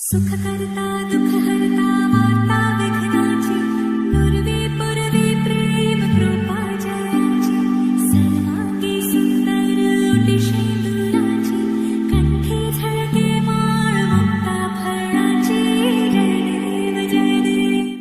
सुखकर्ता दुःखहर्ता वार्ता विघ्नाची पूर्वी पूर्वी प्रेम कृपा जयाची सर्वांगी सुंदर ओटी शेंदुराची कंठी झळके माळ मुक्ता फळाची जय देव जय देव.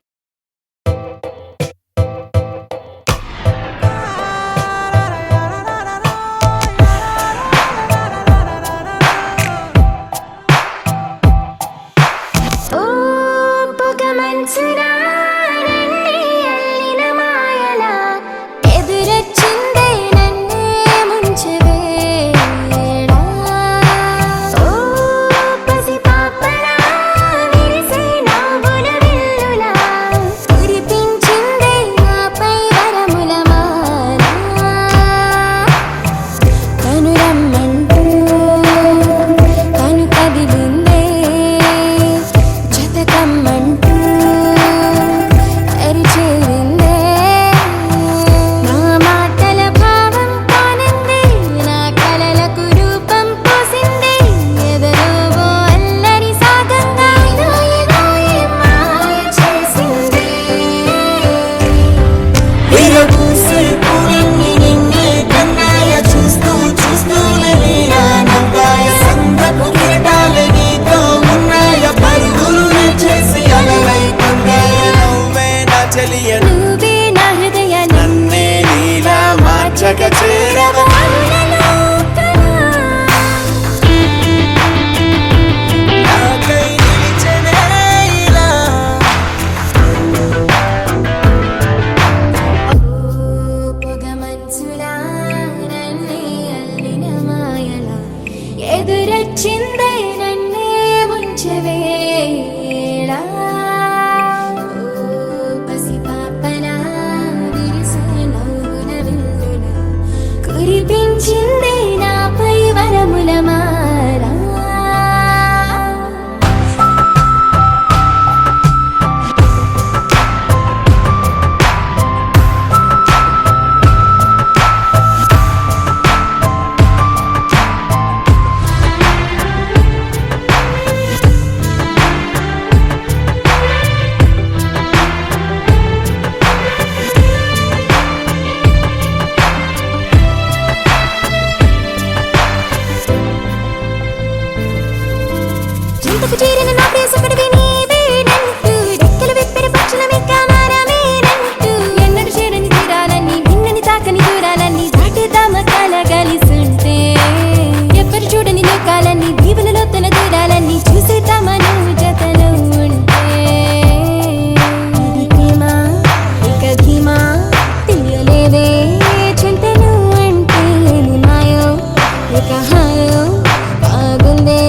ఆగుందే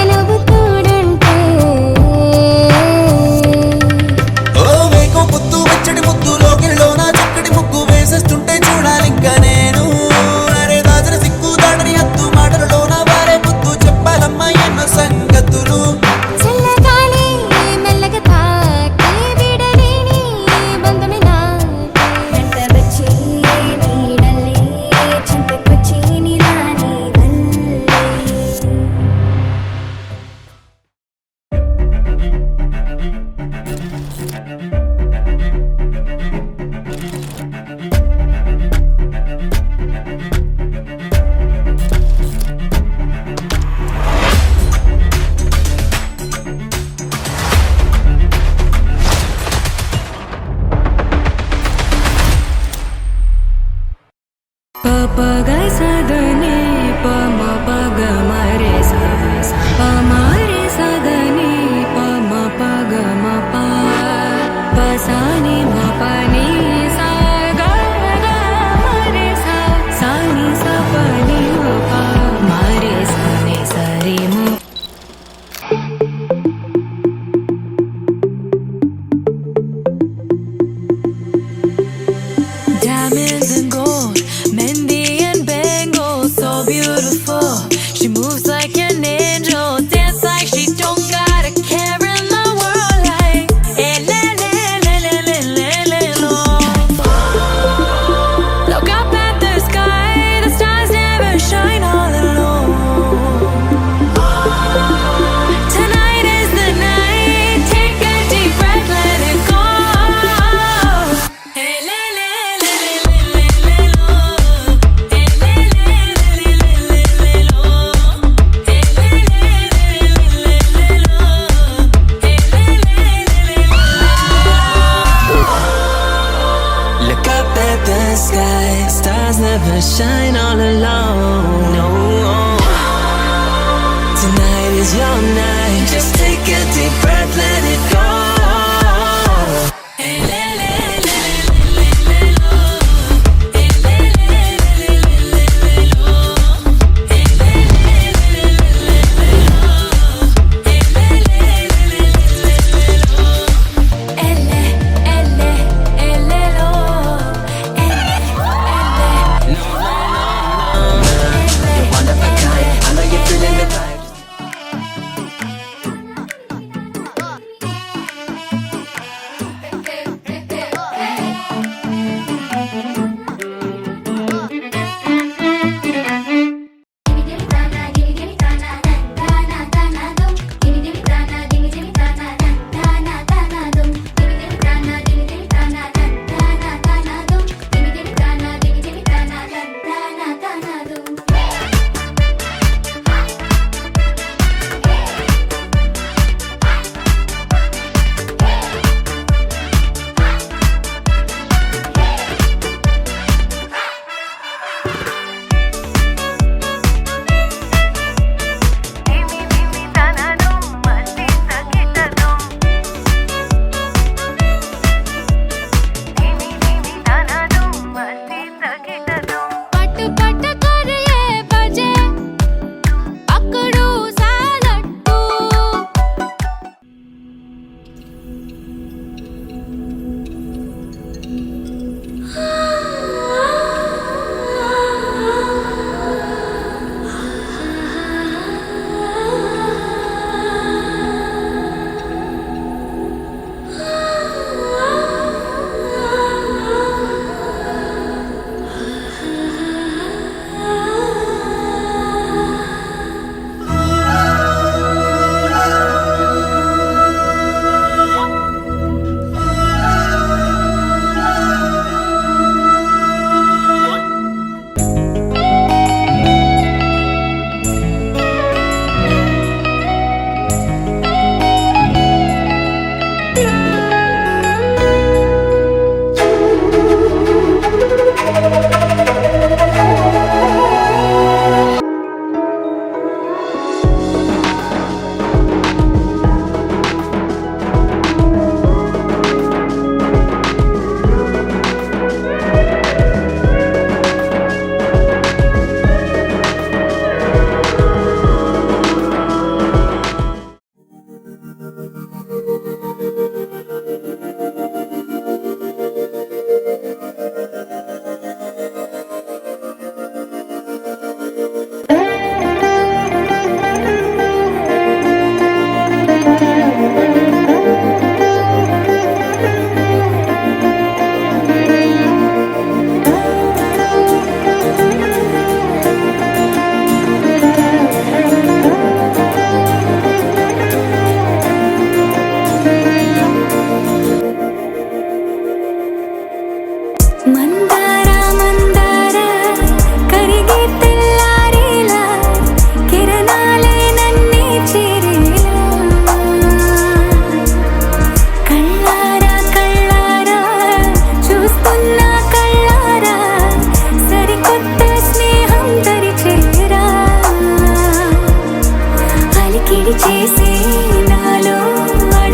నువ్వు తోడుంటే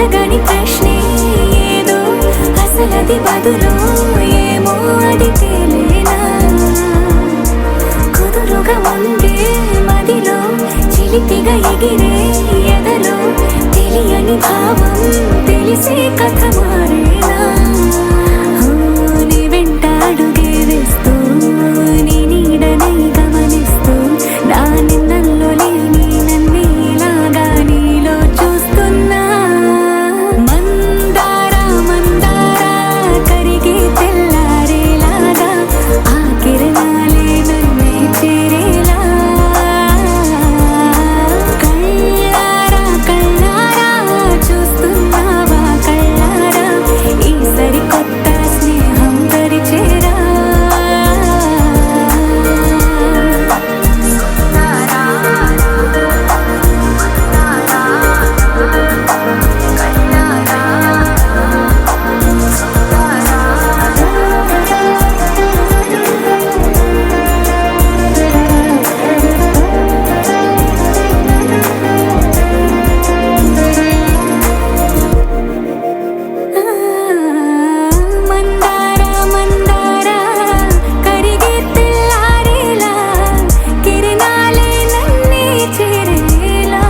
అడగని ప్రశ్నే ఏదో అసలది బదులో ఏమో అది తేలేనా కుదురుగా ఉండే మదిలో చిలిపిగా ఎగిరే ఎదలో తెలియని భావం తెలిసే కథ మారేనా నీ వెంట అడుగే వేస్తూ నీ నీడనై గమనిస్తూ నా నిన్నల్లో లేని నన్నే ఇలాగా నీలో చూస్తున్నా మందారా మందారా కరిగే తెల్లారేలాగా ఆ కిరణాలే నన్నే చేరేలా కళ్ళారా కళ్ళారా చూస్తున్నావా కళ్ళారా ఈ సరికొత్త స్నేహం పరిచేరా మందారా మందారా కరిగే తెల్లారేలా కిరణాలే నన్నే చేరేలా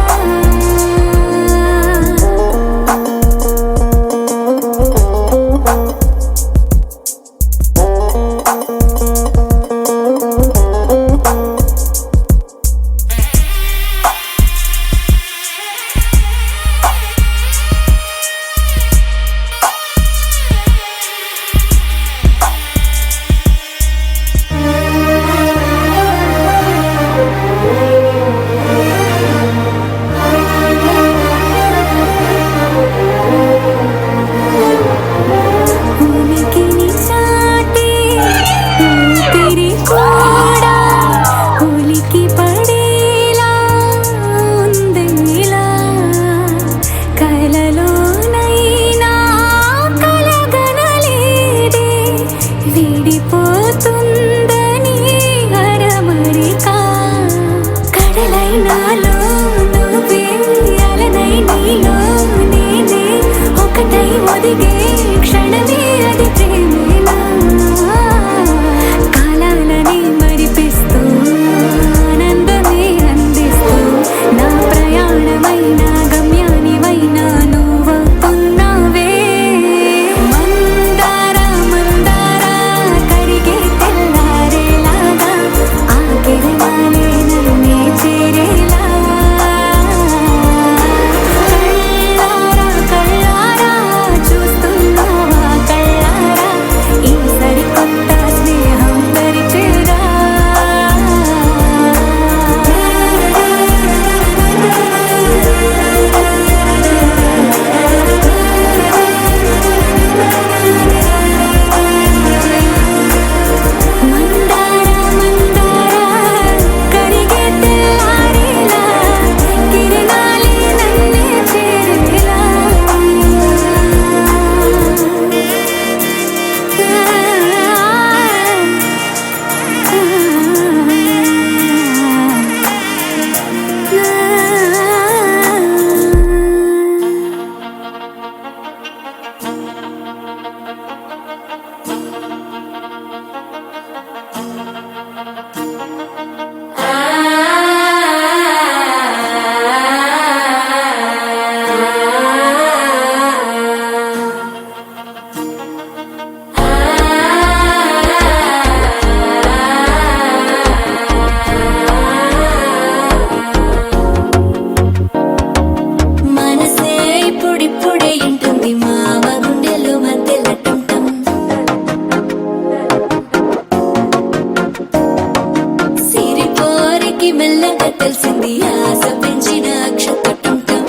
ఉనికిని చాటే ఊపిరి కూడా ఉలికి పడేలా ఉందేలా కలలోనైనా కలగనలేదే విడిపోతుందని అరమరిక కడలై నాలో నువ్వే అలనై నీలో నేనే ఒకటై ఒదిగే క్షణమే అది ప్రేమేనా కాలాలని మరిపిస్తూ ఆనందమే అందిస్తూ నా ప్రయాణమైన గమ్యానివైన నువ్వవుతున్నావే మందారా మందారా కరిగే తెల్లారేలాగా ఆ కిరణాలే నన్నే చేరేలా కళ్ళారా కళ్ళారా చూస్తున్నావా కళ్ళారా ఈ సరికొత్త స్నేహం పరిచేరా మందారా మందారా కరిగే తెల్లారేలా కిరణాలే నన్నే చేరేలా మనసే ఇప్పుడిప్పుడే ఇంటుంది మావ గుండెల్లో మధ్యలో టుంటం సిరిపోరికి మెల్లగా తెలిసింది ఆశ పెంచిన అక్షత టుంటం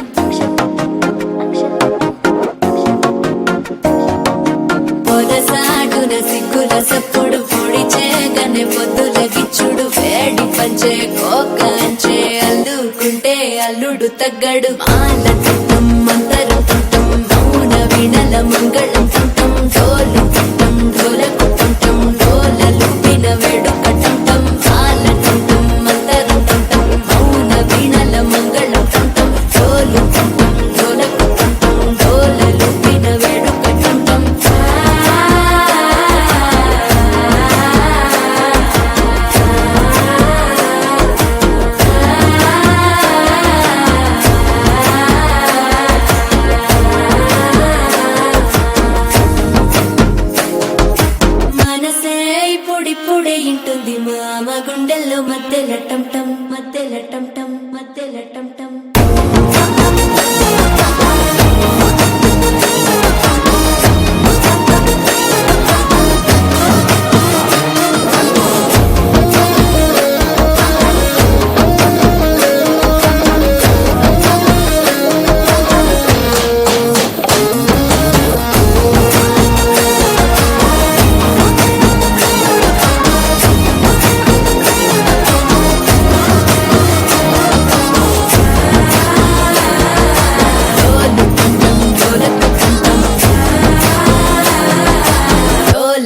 పొరసాటున సిగ్గుల సప్పుడు పొడి చేయగానే పొద్దుల గిచ్చుడు వేడి పంచే కోకంచే అల్లుకుంటే అల్లుడు తగ్గడు మాల తుంటం మంతరం తుంటం మౌన వీణల మంగళం తుంటం డోలు తుంటం డోలకు తుంటం డోలలు విన వేడుక టుంటం మాల తుంటం మంతరం తుంటం మౌన వీణల మంగళం తుంటం డోలు తుంటం డోలకు తుంటం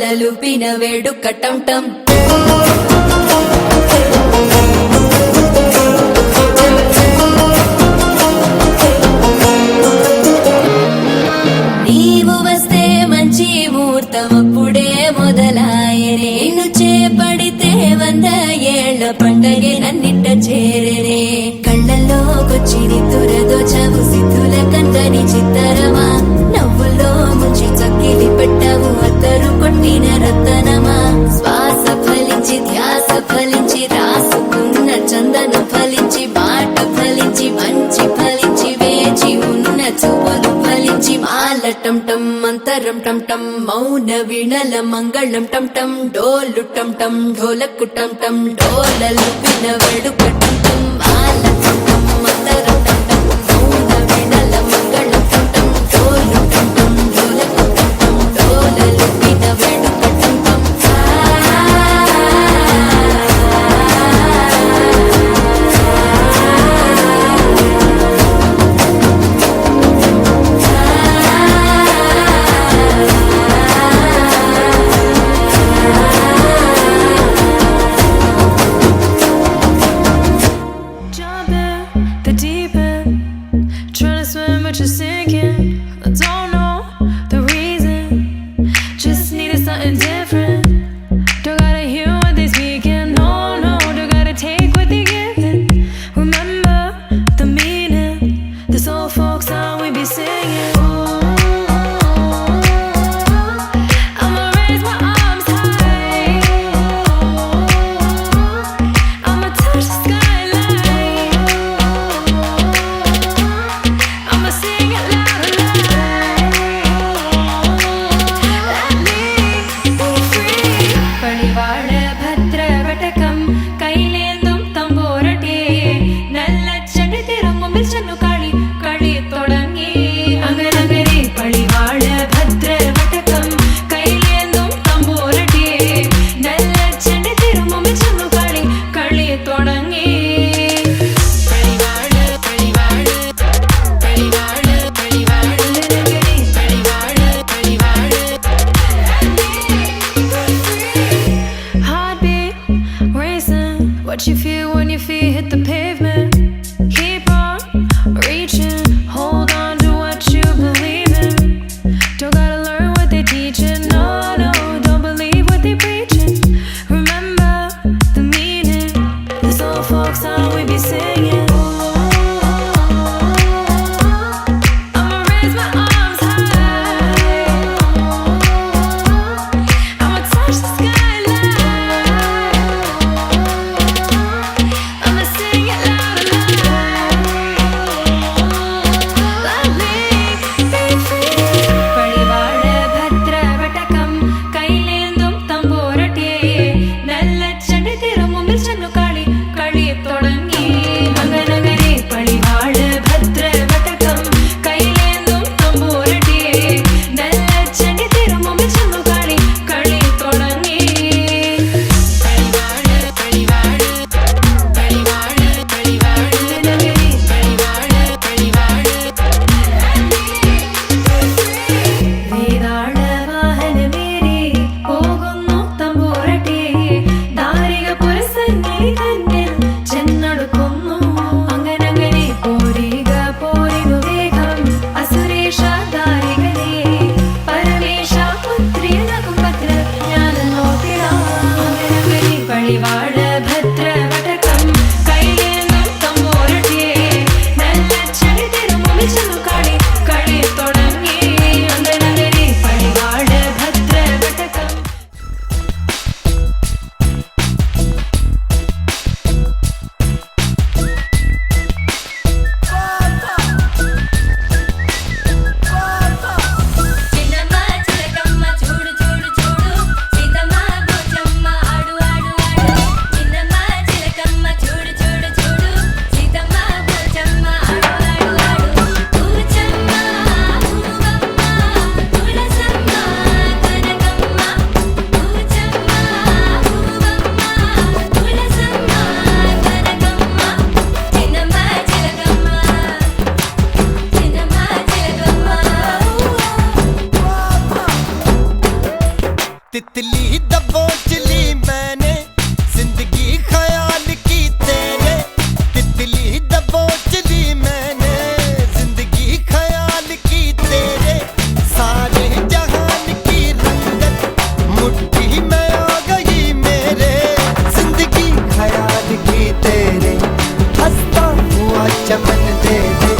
డోలలుపిన వేడుక టం టం నీవు వస్తే మంచి ముహూర్తం అప్పుడే మొదలాయనే నిన్ను చేపడితే 100 ఏళ్ల పండగే నన్నింట చేరనే కళ్ళల్లోకొచ్చి నిద్దురదోచవు సిద్ధుల కందని చిత్తరమా నవ్వుల్లో ముంచి చక్కిలి పెట్టవు అత్తరు కొట్టిన రతనమా శ్వాస ఫలించి ధ్యాస ఫలించి రాసుకున్న చందనం ఫలించి మాట ఫలించి మంచి ఫలించి వేచి ఉన్న చూపులు ఫలించి మాల టం టం మంతరం టం టం మౌన వీణల మంగళం టం టం డోలు టం టం ఢోలకు టం టం డోలలు పిన వేడుక టం టం మాల టం టం మంతరం టం టం మౌన వీణల మంగళం టం టం డోలు టం టం ఢోలకు టం టం డోలలు పిన వేడుక టం టం Jump in the deep end, trying to swim but you're sinking. I don't know the reason, just needed something different. Don't gotta hear what they speaking, no, no, don't gotta take what they giving. Remember the meaning, this old folk song we be singing. I'ma raise my arms high, I'ma touch the skyline, I'ma sing it loud and let me be free. പണിവാള ഭദ്രവടകം കൈലേന്തും തമ്പോരട്ടെ നല്ല ചടി തിരുങ്ങുമ്പിൽ ചെന്നു കളി തുടങ്ങി അങ്ങനെ तितली दबोच ली मैंने जिंदगी ख्याल की तेरे तितली दबोच ली मैंने जिंदगी ख्याल की तेरे सारे जहान की रंगत मुट्ठी में आ गई मेरे जिंदगी ख्याल की तेरे हंसता हुआ चमन दे दे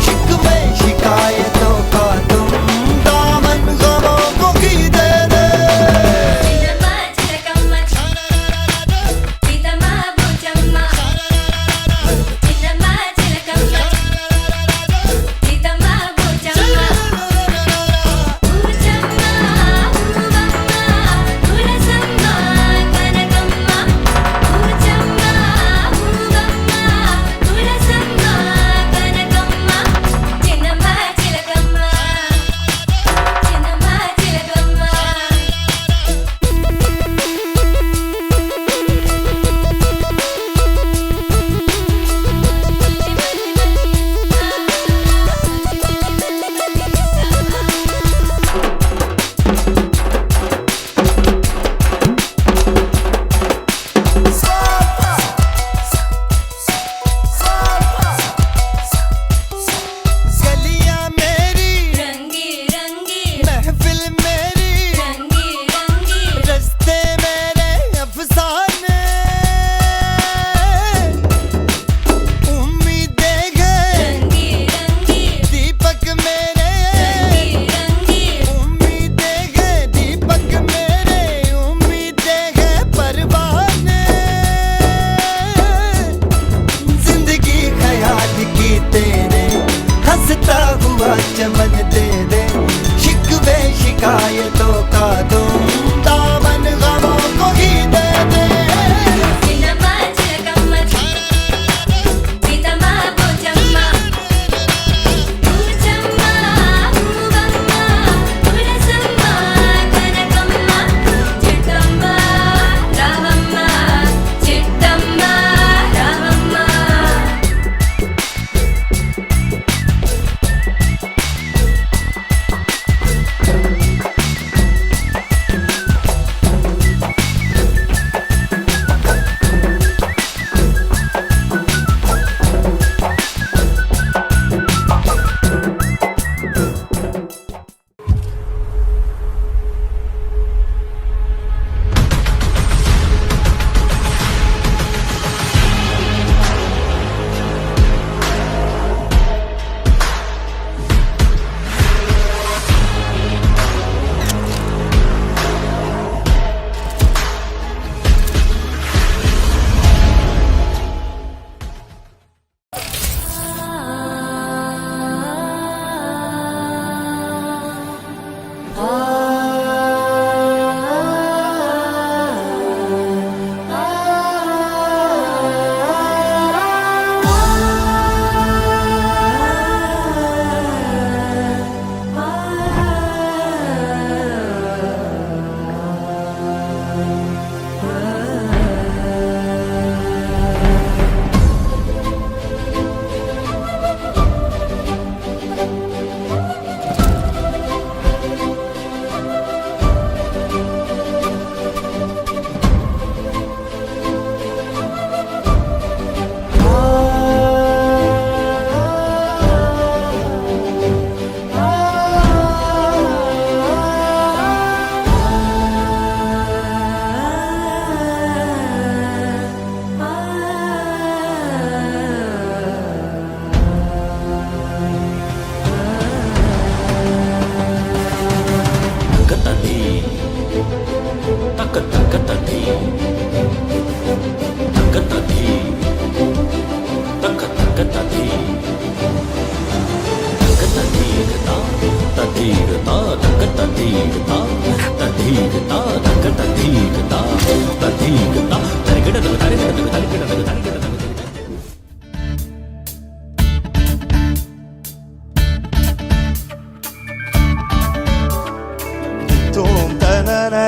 शिकवे शिकायतों का तुम दामन गमों को की दे दे चमन दे दे शिकवे शिकायतों का तुम दामन गमों को ही दे दे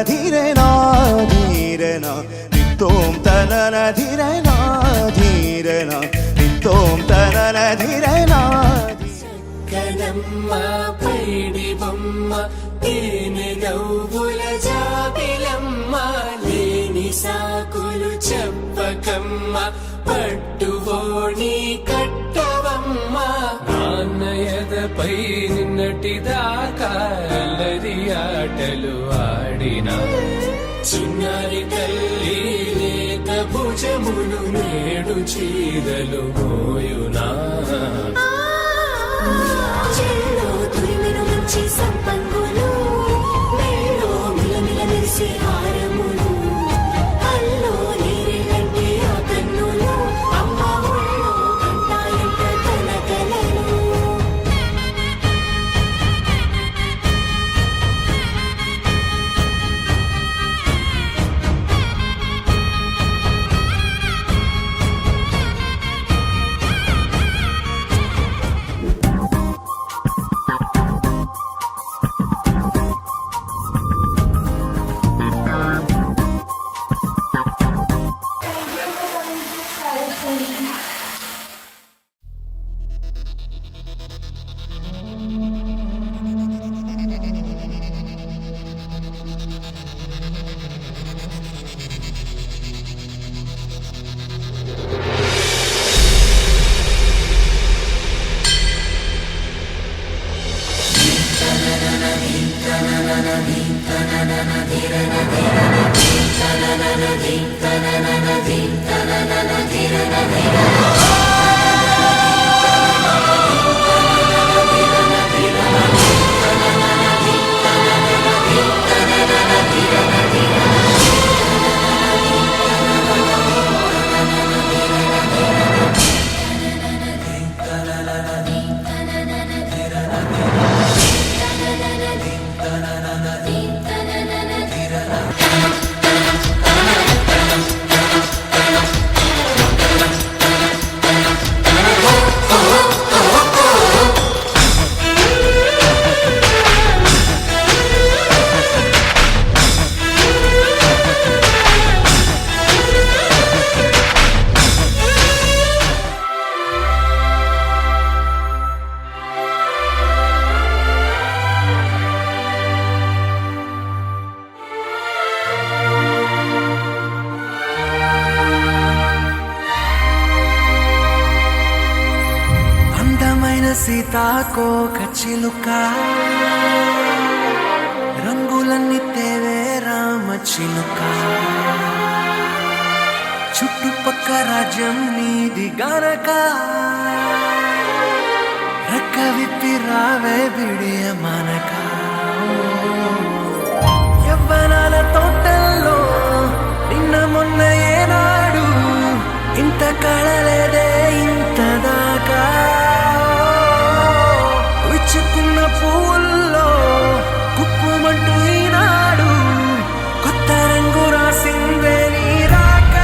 धीरे ना धीरे ना नितोम तनन धीरे ना धीरे ना नितोम तनन धीरे ना कदम బొమ్మ పైడి బొమ్మ తేనె నవ్వుల జాబిలమ్మ లేని సాకులు చెప్పకమ్మ పట్టువోణి కట్టవమ్మ నాన్నయదపై నిన్నటిదాకా అల్లరి ఆటలు ఆడిన చిన్నారి తల్లి లేత భుజములు నేడు చీరలు మోయునా చెల్లో తురిమిన మంచి సంపంగులు మెళ్ళో మిలమిల మెరిసే హారములు కల్లో నీరెళ్ళంటే ఆ కన్నులు అమ్మ ఒళ్ళో కంటాయంట తన కలలు సీతాకోక చిలుక రంగులన్నీ తేవే రామ చిలుక చుట్టుపక్క రాజ్యం నీది గనక రెక్క విప్పి రావే బిడియ మనక యవ్వనాల తోటల్లో నిన్న మొన్న ఏనాడు ఇంత కళలేదే ఇంత దాకా విచ్చుకున్న పువ్వుల్లో కుప్పుమంటూ ఈనాడు కొత్త రంగు రాసిందే నీ రాక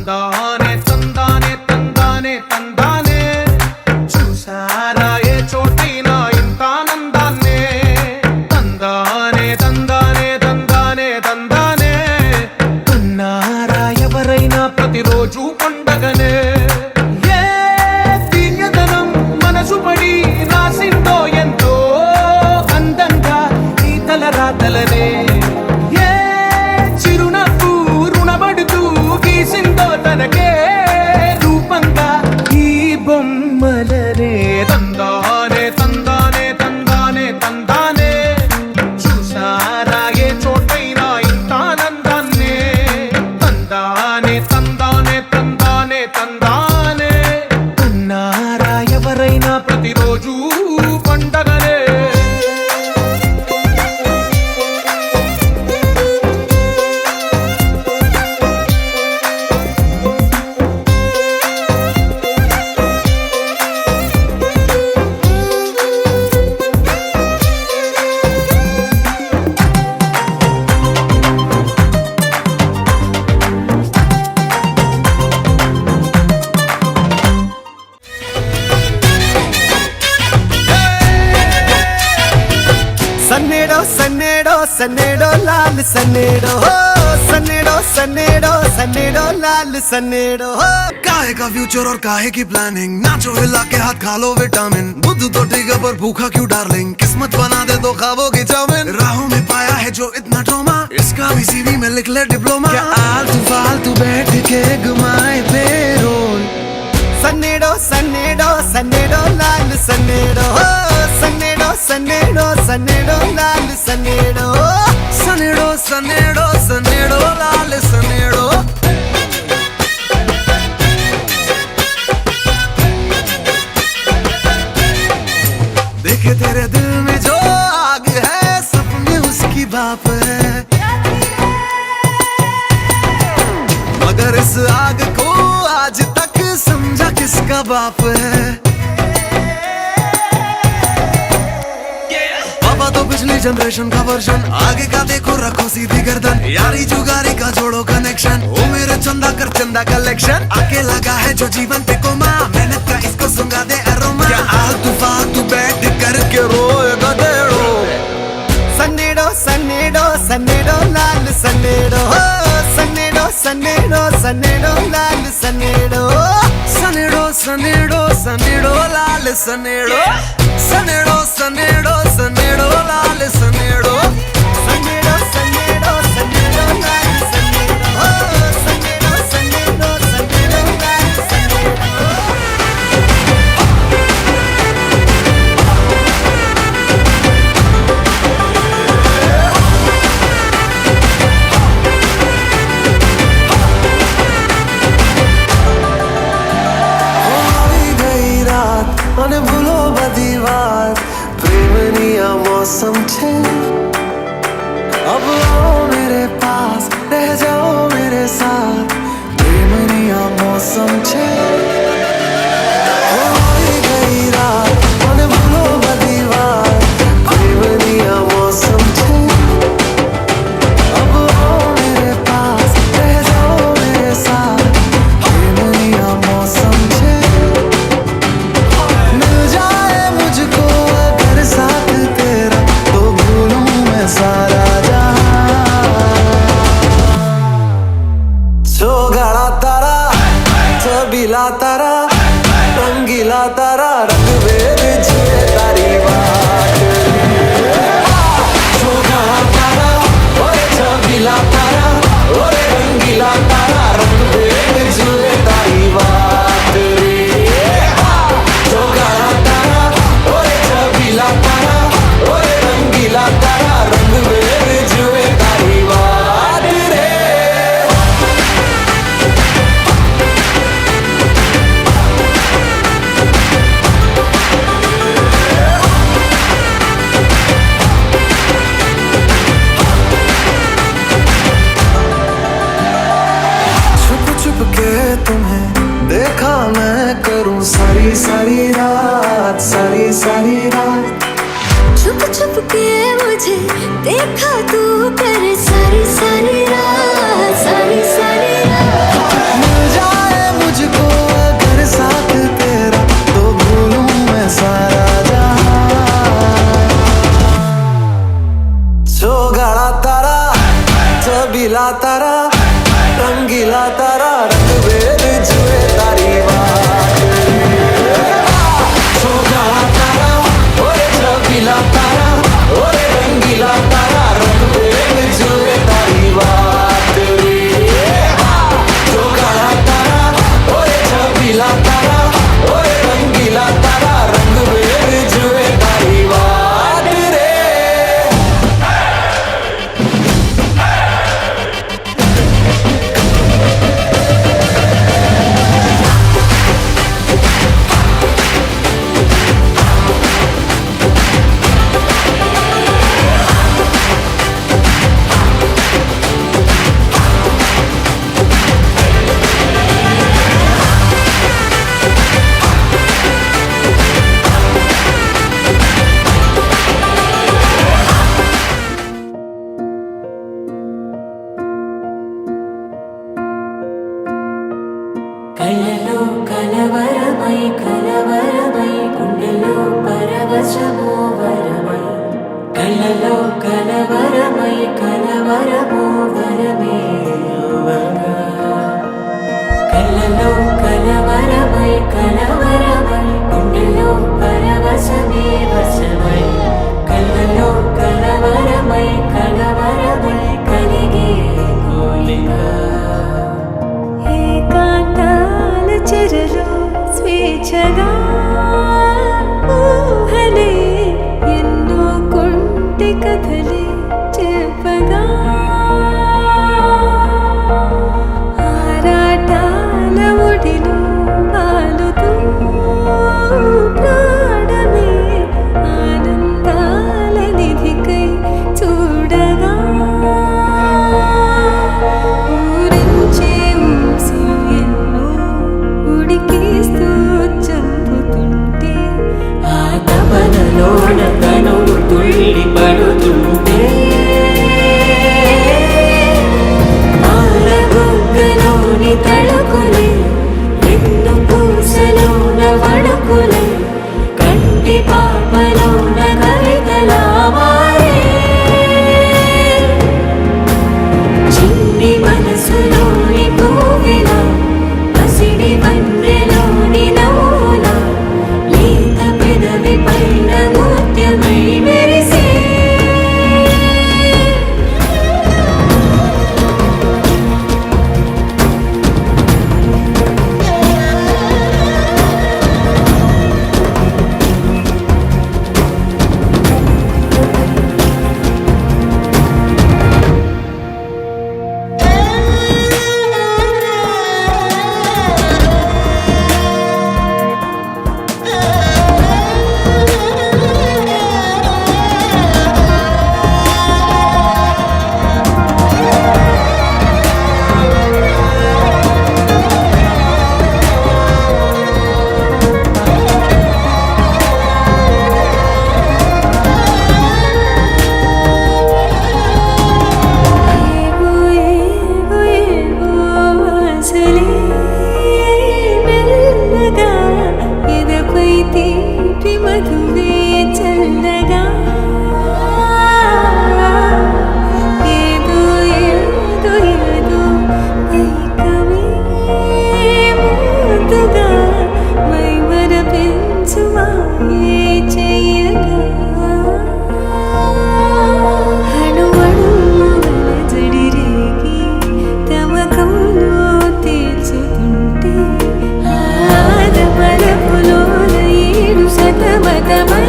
తందానే తందానే తందానే తందానే చూసారా ఏ చోటైనా ఇంత ఆనందాన్నే తందానే తందానే తందానే తందానే ఉన్నారా ఎవరైనా ప్రతిరోజు పండగనే ఏ దివ్యతనం మనసు పడి రాసిందో ఎంతో అందంగా ఈ తలరాతలనే ఏ చిరునవ్వు రుణపడుతూ గీసిందో తనకే రూపంగా ఈ బొమ్మలనే తందానే తందానే తందానే తందానే చూసారా ఏ చోటైనా ఇంత ఆనందాన్నే తందానే తందానే తందానే తందానే ఉన్నారా ఎవరైనా ప్రతిరోజు పండగనే सन्नेड़ो सन्नेड़ो सन्नेड़ो लाल सन्नेड़ो सन्नेड़ो सन्नेड़ो सन्नेड़ो लाल सन्नेड़ो काहे का फ्यूचर और काहे की प्लानिंग नाचो हिला के हाथ खा लो विटामिन बुद्ध तो ठीक है पर भूखा क्यों डार्लिंग किस्मत बना दे तो खाबो की चाउमीन राहों में पाया है जो इतना ट्रॉमा इसका भी सीवी में लिख ले डिप्लोमा क्या आलतू फालतू बैठ के घुमाए पेरोल सन्नेड़ो सन्नेड़ो सन्नेड़ो लाल सन्नेड़ो सन्नेड़ो सन्नेड़ो सन्नेड़ो लाल सन्नेड़ो सनेड़ो सनेड़ो सनेड़ो लाल सनेड़ो देखे तेरे दिल में जो आग है सपने उसकी बाप है मगर इस आग को आज तक समझा किसका बाप है पापा तो पिछली जनरेशन का वर्जन आगे का देखो रखो सीधी गर्दन यारी जुगारी का जोड़ो कनेक्शन ओ मेरे चंदा कर चंदा कलेक्शन आके लगा है जो जीवन पे कोमा मेहनत का इसको सुंगा दे अरोमा क्या आलतू फालतू बैठ करके रोए गधेड़ो सन्नेड़ो सन्नेड़ो सन्नेड़ो लाल सन्नेड़ो सन्नेड़ो सन्नेड़ो सन्नेड़ो लाल सन्नेड़ो सनेड़ो सनेड़ो सनेड़ो लाल सनेड़ो सनेड़ो सनेड़ो सनेड़ो लाल सनेड़ो सन्नेड़ो सन्नेड़ो सन्नेड़ो लाल सन्नेड़ो सन्नेड़ो सन्नेड़ो सन्नेड़ो लाल सन्नेड़ो અને ભૂલો બધી વાત પ્રેમની આ મૌસમ છે अब आओ मेरे पास रह जाओ मेरे साथ प्रेमनी आ मौसम छे ओ आई गई रात અને ભૂલો બધી વાત પ્રેમની आ मौसम छे अब आओ मेरे पास रह जाओ मेरे साथ प्रेमनी आ मौसम छे मिल जाए मुझको अगर साथ तेरा तो भूलूं मैं सारा छोगाड़ा तारा छबीला तारा रंगीला तारा रंग वेद जिए तारी बात छोगाड़ा तारा ओए छबीला तारा ओए रंगीला तारा रंग वेद जिए तारी बात रे छोगाड़ा तारा ओए छबीला तारा ओए रंगीला तारा रंग वेद जिए तारी बात रे सारी रात सारी सारी रात छुप छुप के मुझे देखा तू कर सारी सारी रात सारी सारी रात मिल जा కళ్ళలో కలవరమై కలవరమై గుండెలో పరవశమో వరమై కళ్ళలో కలవరమై కలవరమో వరమే యువగా కళ్ళలో కలవరమై కలవరమై గుండెలో పరవశమే వశమై కళ్ళలో కలవరమై కలవరమై కలిగే కోలిక ఏకాంతాల చెరలో స్వేచ్ఛగా ఊహలే ఎన్నో కొంటె కథలే చెప్పగా ఆరాటాల ఒడిలో వాలుతూ ప్రాణమే ఆనందాల నిధికై చూడగా ఊరించే ఊసులు ఎన్నో ఉడికేస్తూ చంపుతుంటే ఆ తపనలోన తను తుళ్ళి పడుతుంటే పాలబుగ్గలోని తళుకులే వెన్ను పూసలోన వణుకులే కంటి పాపలోన కవితలా మారే చిన్ని మనసులోని కోవిల పసిడి వన్నెలోని నవ్వుల లేత పెదవి పైన ముత్యమై మెరిసే ఏవో ఏవో ఏవో ఆశలే మెల్లగా ఎదపై తీపి మధువే చల్లగా ఏదో ఏదో ఏదో మైకమే ముందుగా మైమరపించు మాయే చెయ్యగా అణువణువుల జడిరేగి తమకంలో తేల్చుతుంటే ఆదమరపులోన ఏడు శతమతమై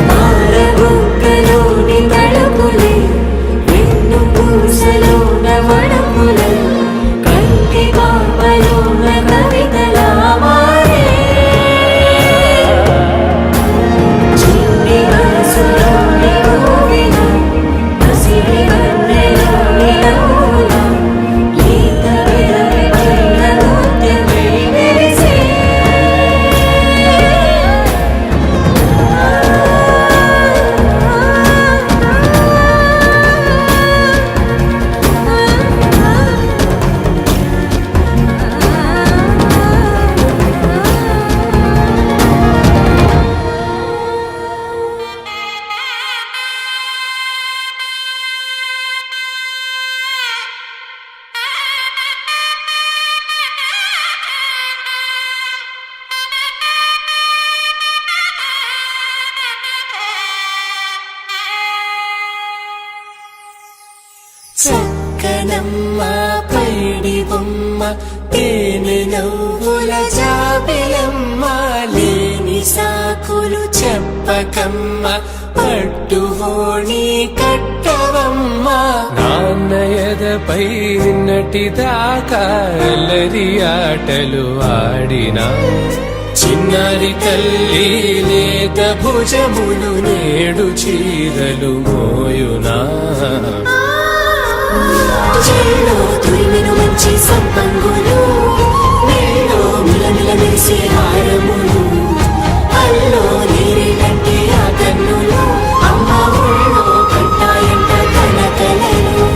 పాలబుగ్గలోని తళుకులే వెన్ను పూసలోన వణుకులే కంటి పాపలోన కవితలా మారే చిన్ని మనసులోని కోవిల పసిడి వన్నెలోని నవ్వుల లేత పెదవి పైన ముత్యమై మెరిసే చక్కనమ్మ పైడి బొమ్మ తేనె నవ్వుల జాబిలమ్మ లేని సాకులు చెప్పకమ్మ పట్టువోణి కట్టవమ్మ నాన్న ఎదపై నిన్నటిదాకా అల్లరి ఆటలు ఆడినా చిన్నారి తల్లి లేత భుజములు నేడు చీరలు మోయునా చెల్లో తురిమిను మంచి సంపంగులు నీలో మిలమిల మెరిసే హారములు అల్లో నీరేటంటే ఆ కన్నులు అమ్మ ఒళ్ళో కంటాయంట కలకలలు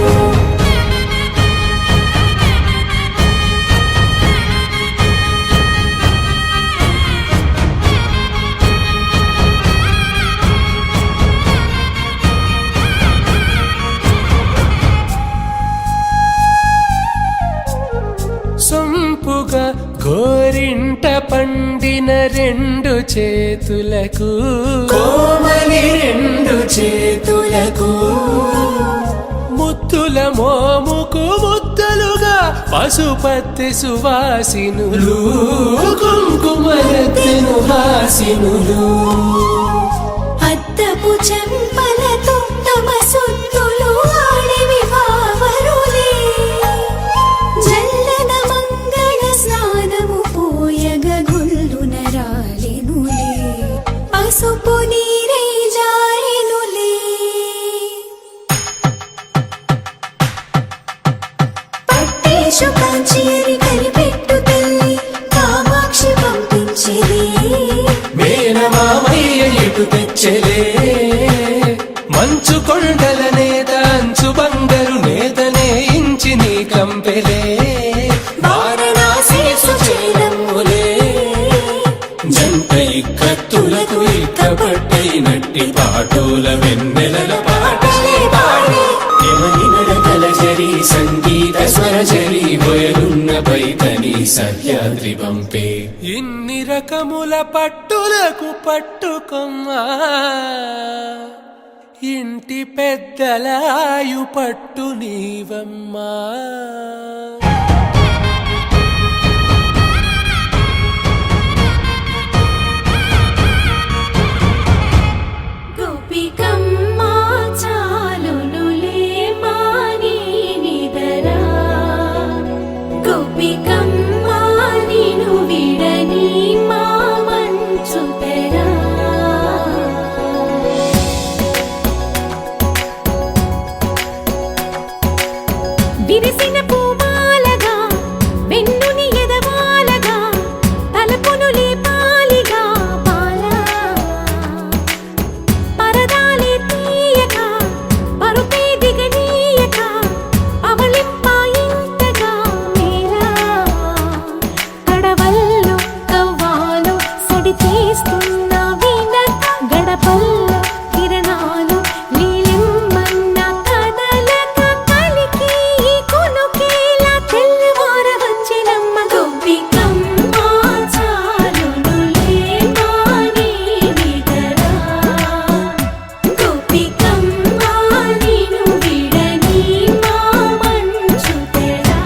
పండిన రెండు చేతులకు కోమలి రెండు చేతులకు ముద్దుల మోముకు ముద్దలుగా పసుపత్తి సువాసినులు కుంకుమరత్తెను హాసినులు అద్దపు చెంపలతో తమ సొత్తులు ఆడివి వావరులే జల్లన మంగళ స్నానము పోయగ గుల్లున రాలెనులే పసుపు నీరై జారెనులే పట్టేశు కాంచేరి కనిపెట్టు తల్లి కామాక్షి పంపించిది మేనమామయ్య ఇటు తెచ్చలే మంచు కొండల నేత అంచు బంగారు నేతనే ఇంచి నీ కంపెలే వారణాసి సుచేలమ్ములే జంట ఇక్కత్తులకు ఇక్కపట్టైనట్టి పాటోల వెన్నెలల పాటలే పాడే ఎవరి నడకల జరి సంగీత స్వర జరి బయలున్న పైతని సహ్యాద్రి పంపే ఇన్ని రకముల పట్టులకు పట్టుకొమ్మా ఇంటి పెద్దలాయు పట్టు నీవమ్మా గోపికమ్మ చాలునులే మాని నిదరా గోపికమ్మ నిను విడని మా మంచు తెరా విరిసిన పూమాలగా వెన్నుని ఎదవాలగా తలపును లేపాలిగా పాలా పరదాలే తీయక పరుపే దిగనీయక అవలింపాయింతగా మేరా కడవల్లో కవ్వాలో సడి చేస్తున్న వీణ గడపల్లో కిరణాలు నీలిమ్మన్న కదలక కలికి కొనుకేలా తెల్లవార వచ్చినమ్మ గోపికమ్మ చాలునులే మాని నిదరా గోపికమ్మ నిను విడని మా మంచు తెరా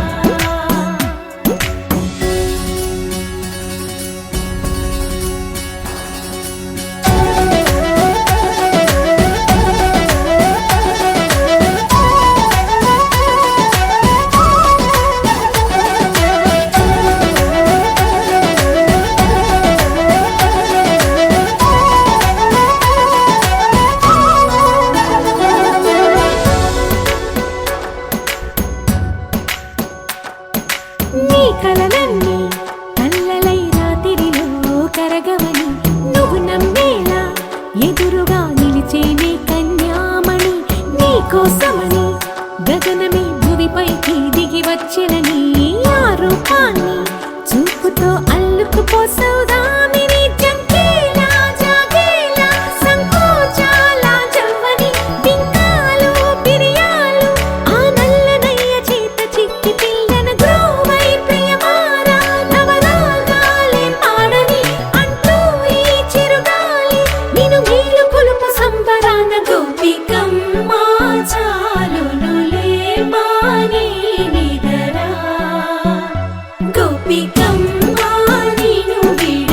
నీ కలలన్నీ కల్లలై రాత్రిలో కరగవని నువ్వు నమ్మేలా ఎదురుగా నిలిచే నీ కన్యామణి నీ కోసమని గగనమే భూమిపైకి దిగి వచ్చినని ఆ రూపాన్ని చూపుతో అల్లుకుపోసౌదామిని జంకేలా జాగేలా సంకోచాల జవ్వని బింకాలు బిరియాలు ఆ నల్లనయ్య చేత చిక్కి పిల్లన గ్రోవై ప్రియమారా నవరాగాలే పాడని అంటూ ఈ చిరుగాలి నిన్ను మేలు కొలుపు సంబరాన గోపికమ్మ చాలునులే మాని నిదరా గోపికమ్మ నిను విడని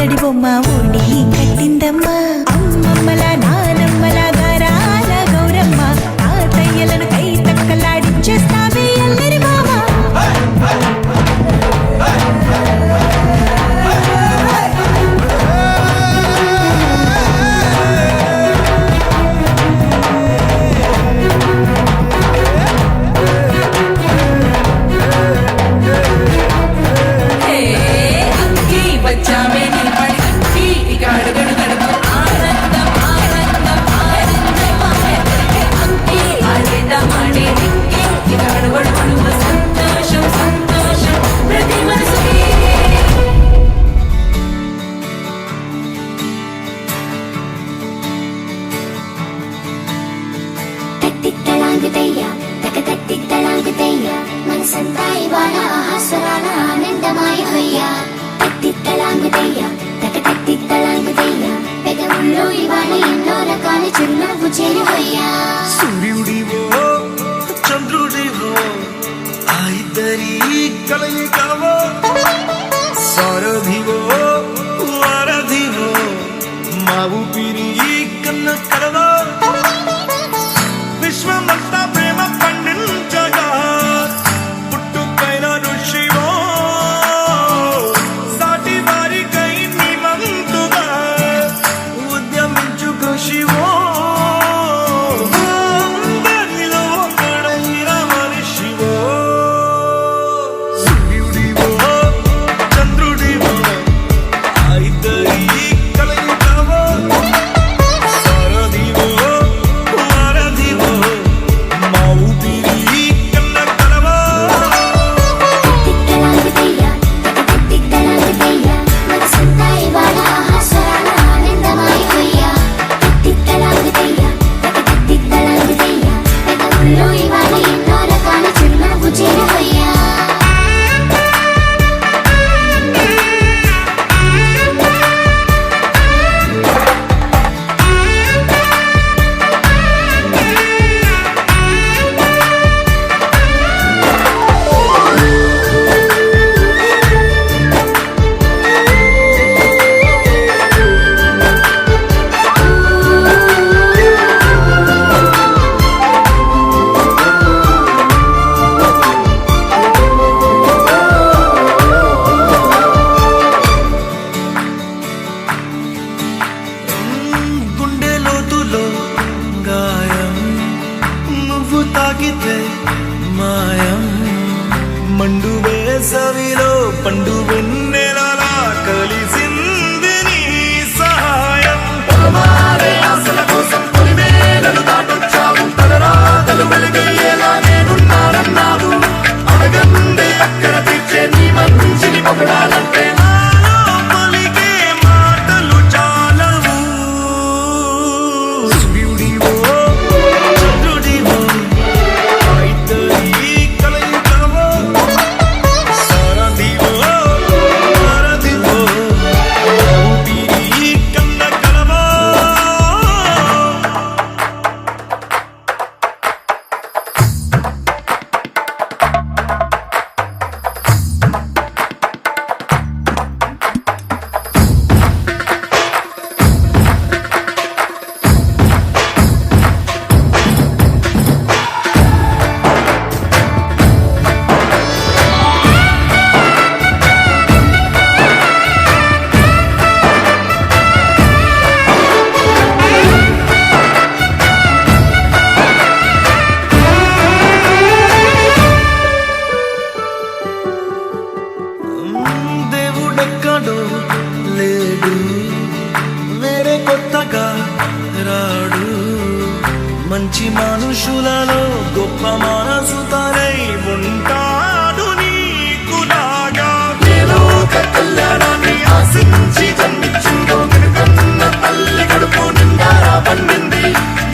ఇత్తడి బొమ్మ ఓడి కట్టిందమ్మా అమ్మమ్మల నానమ్మల గారాల గౌరమ్మ తాతయ్యలను కై తక్కలాడించేస్తావే అల్లరి మామ మనసంతా ఇవాళ ఆహాస్వరాల ఆనందమాయ తత్తిత్తలాంగుతయ్య తకతత్తిత్తలాంగుతయ్య పెదవుల్లో ఇవాళ ఎన్నో రకాల చిరునవ్వు చేరువయ్యా సూర్యుడివో చంద్రుడివో ఆ ఇద్దరి కలయికవో సారథివో వారధివో మా ఊపిరి కన్న కలవో విశ్వమంతా ప్రేమ పండించగా పుట్టుకైన ఋషివో సాటి వారికై నివంతుగా ఉద్యమించు కృషివో అందరిలో ఒకడైన మనిషివో సూర్యుడివో చంద్రుడివో ఆ ఇద్దరి కలయికవో సారథివో వారధివో మా ఊపిరి కన్న కలవో తిత్తలాంగుతయ్య తకతత్తిత్తలాంగుతయ్య మనసంతా ఇవాళ ఆహాస్వరాల ఆనందమాయ తిత్తలాంగుతయ్య తకతత్తిత్తలాంగుతయ్య పెదవుల్లో ఇవాళ ఎన్నో రకాల చిరునవ్వు చేరువయ్యా గుండె లోతులో గాయం నువ్వు తాకితే మాయం మండు వేసవిలో పండు వెన్నెలలా కలిసింది నీ సహాయం పొలమారే ఆశల కోసం పొలిమేరలు దాటొచ్చావు తలరాతలు వెలుగయ్యేలా నేనున్నానన్నావు అడగందే అక్కడ తీర్చే నీ మంచిని పొగడాలంటే నాలో పలికే మాటలు చాలవు సూర్యుడివో చంద్రుడివో ఆ ఇద్దరి కలయికవో సారథివో వారధివో మా ఊపిరి కన్న కలవో దేవుడెక్కడో లేడు వేరే కొత్తగా రాడు మంచి మనుషులలో గొప్ప మనసు తనై ఉంటాడు నీకులాగా లోక కళ్యాణాన్ని ఆశించి జన్మించిందో వెనుకన్న తల్లి కడుపు నిండారా పండింది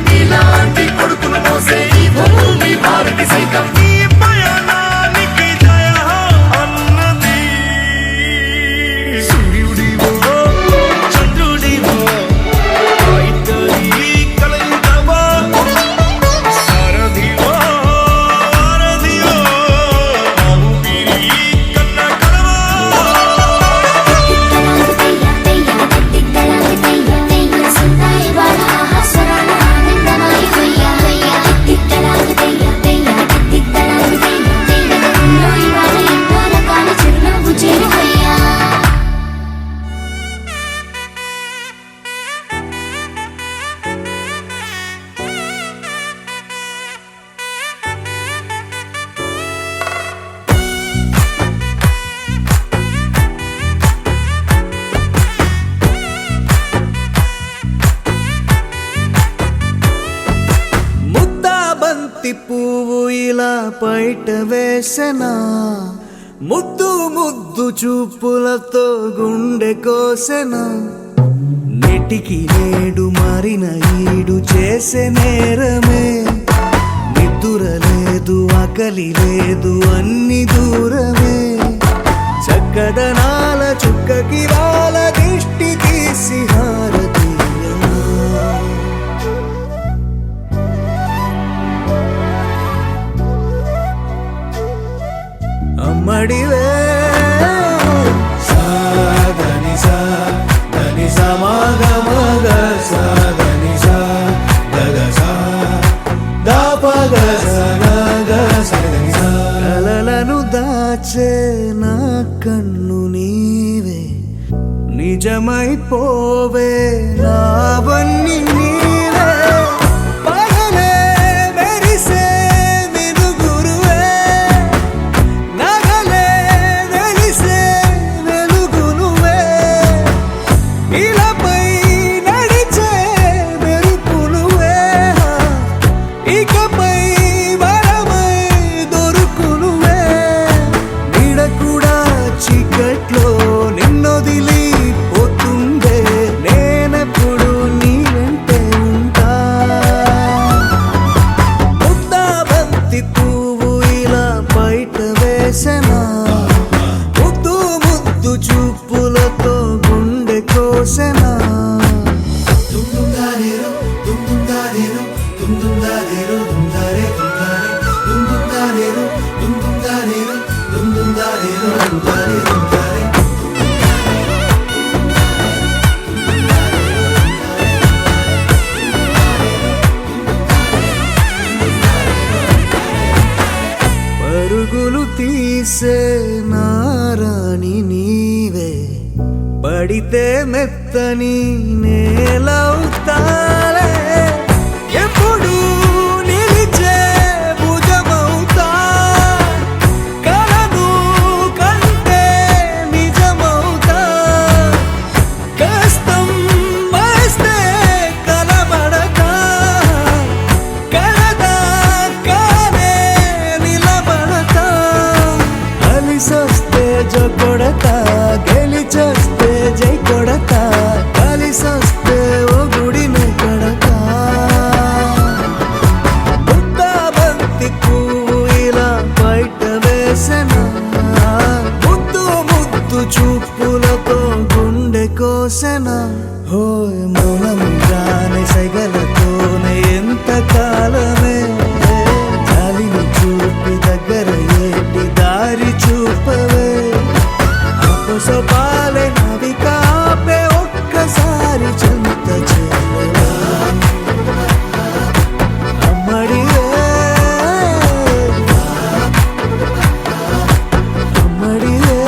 నీలాంటి కొడుకును మోసే ఈ భూమి భారతి సైతం ఈ పయనానికి జయ అన్నది సూర్యుడివో చంద్రుడివో ఆ ఇద్దరి కలయికవో సారథివో వారధివో మా ఊపిరి కన్న కలవో ఇలా బయట వేసెనా ముద్దు ముద్దు చూపులతో గుండె కోసెనా నెటికి నేడు మారిన ఈడు చేసే నేరమే నిద్దుర లేదు ఆకలి లేదు అన్ని దూరమే చక్కదనాల చుక్కకి వాళ్ళ దిష్టి తీసి హారతీయనా అమ్మడివే సాగని సా దని సమగ మగ సాగని సా గగ సా దాపగ సగగ సగని సా కలలను దాచే నా కన్ను నీవే నిజమైపోవే నావన్నీ నీవే పగలే మెరిసే వెలుగురువే నగలే వెలిసే వెలుగునువే ఇలాపై నడిచే మెరుపునువే ఇకపై వరమై దొరుకునువే నీడ కూడా చీకట్లో నిన్నొదిలి పోతుందే నేనెప్పుడు నీ వెంటే ఉంటా ముద్దాబంతి పువ్వు ఇలా బయట వేసెనా ముద్దు ముద్దు చూపులతో గుండె కోసెనా దుందుందారేరు దుందుందారేరు దుందుందారేరు దుందారే దుందారే దుందుందారేరు దుందుందారేరు దుందారే దుందారే పరుగులు తీసే నారాణి నీవే పడితే మెత్తని నేలవుతాలే ఎప్పుడు నిలిచే భుజమవుతా కలను కంటే నిజమవుతా కష్టం వస్తే కలబడక కలదా కానే నిలబడక అలిసొస్తే జో కొడత గెలిచొస్తే జై కొడత కలిసొస్తే ఓ గుడిని కడక ముద్దాబంతి పువ్వు ఇలా బయట వేసెనా ముద్దు ముద్దు చూపులతో గుండె కోసెనా హోయ్ మౌనంగానే సగలతోనే ఎంత కాలమే జాలిని చూపి దగ్గర ఏటి దారి చూపవే అపసపాలే నవి కాపే ఒక్కసారి చెంత చేరవా అమ్మడివే అమ్మడివే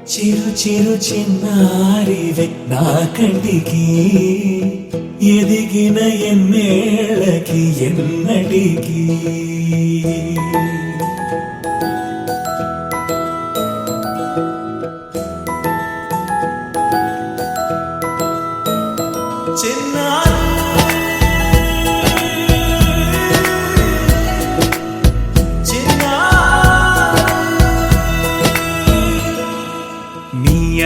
చిరు చిరు చిన్నారివే నా కంటికి ఎదిగిన ఎన్నేళ్ళకి ఎన్నటికి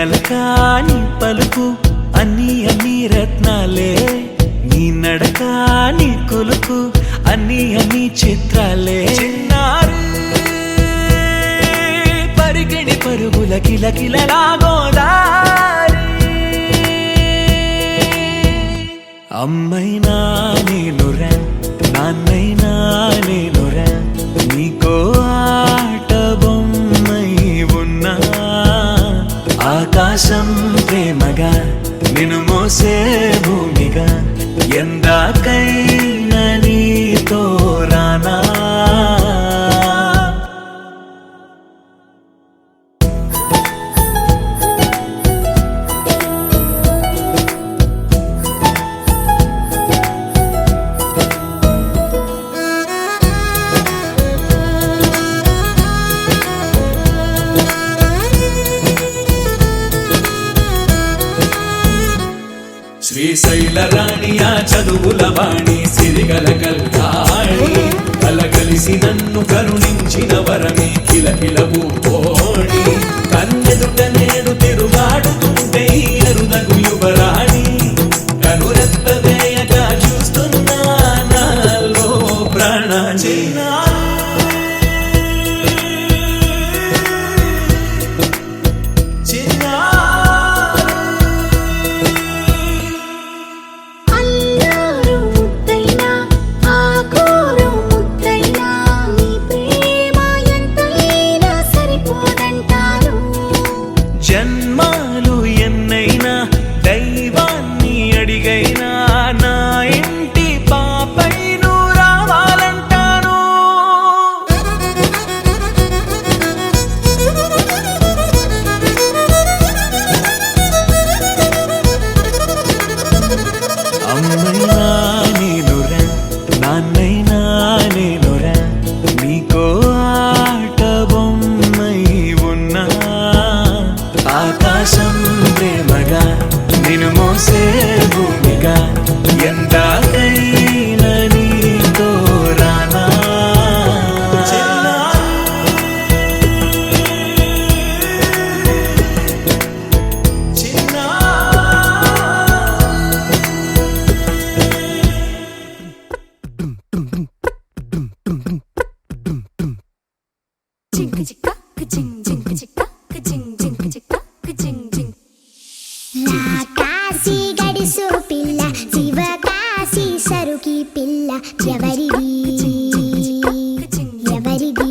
అలకాని పలుకు అన్ని అన్ని రత్నాలే నీ నడకాని కొలుకు అన్ని అన్ని చిత్రాలే చిన్నారు పరిగణి పరుగుల కిలకిలలాగోదారి అమ్మైనా నేనురా నాన్నైనా నేనురా నీకో ఆట బొమ్మై ఉన్నా ఆకాశం ప్రేమగా నిన్ను మోసే భూమిగా ఎందాకైనా నీతో రానా శ్రీశైల రాణియా చదువుల వాణి సిరిగల కల్యాణి కలగలిసి నన్ను కరుణించిన వరమే కిలకిల పూకోణి కన్నెదుట నేడు తిరుగాడుతుంటే అరుదగు యువరాణి కనురెత్తవేయగా చూస్తున్నా నాలో ప్రాణ జన్మాలు ఎన్నైనా దైవాన్ని అడిగైనా నా ఇంటి పాపై నువ్వు రావాలంటాను అమ్మైనా నేనురా నాన్నైనా నేనురా నీకో ఆట బొమ్మై ఉన్నా ఆకాశం ప్రేమగా నిన్ను మోసే భూమిగా ఎందాకైనా నీతో రానా కాశీ గడిసు పిల్ల శివ కాశీ సరుకి పిల్ల ఎవరిది ఎవరిది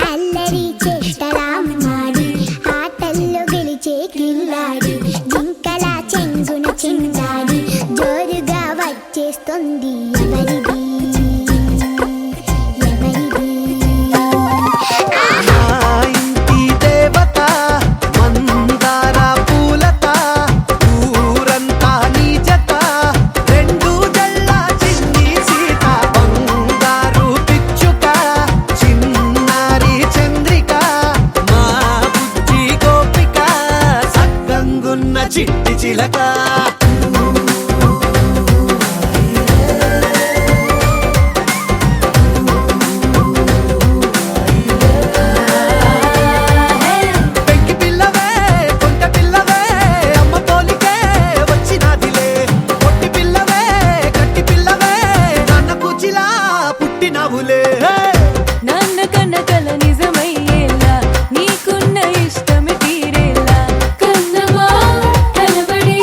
అల్లరి చేష్టలా మాడి ఆటల్లో గెలిచే కిల్లాడి జింకల చెంగున చిందాడి జోరుగా వచ్చేస్తుంది ఎవరిది చిట్టి చిలక పెంకి పిల్లవే కొంట పిల్లవే అమ్మ పోలికే వచ్చినాదిలే పొట్టి పిల్లవే కట్టి పిల్లవే నాన్న కూచిలా పుట్టినవులే నాన్న కన్న కల నిజమయ్యేలా నీకున్న ఇష్టమి తీరేలా కన్నమా కలబడి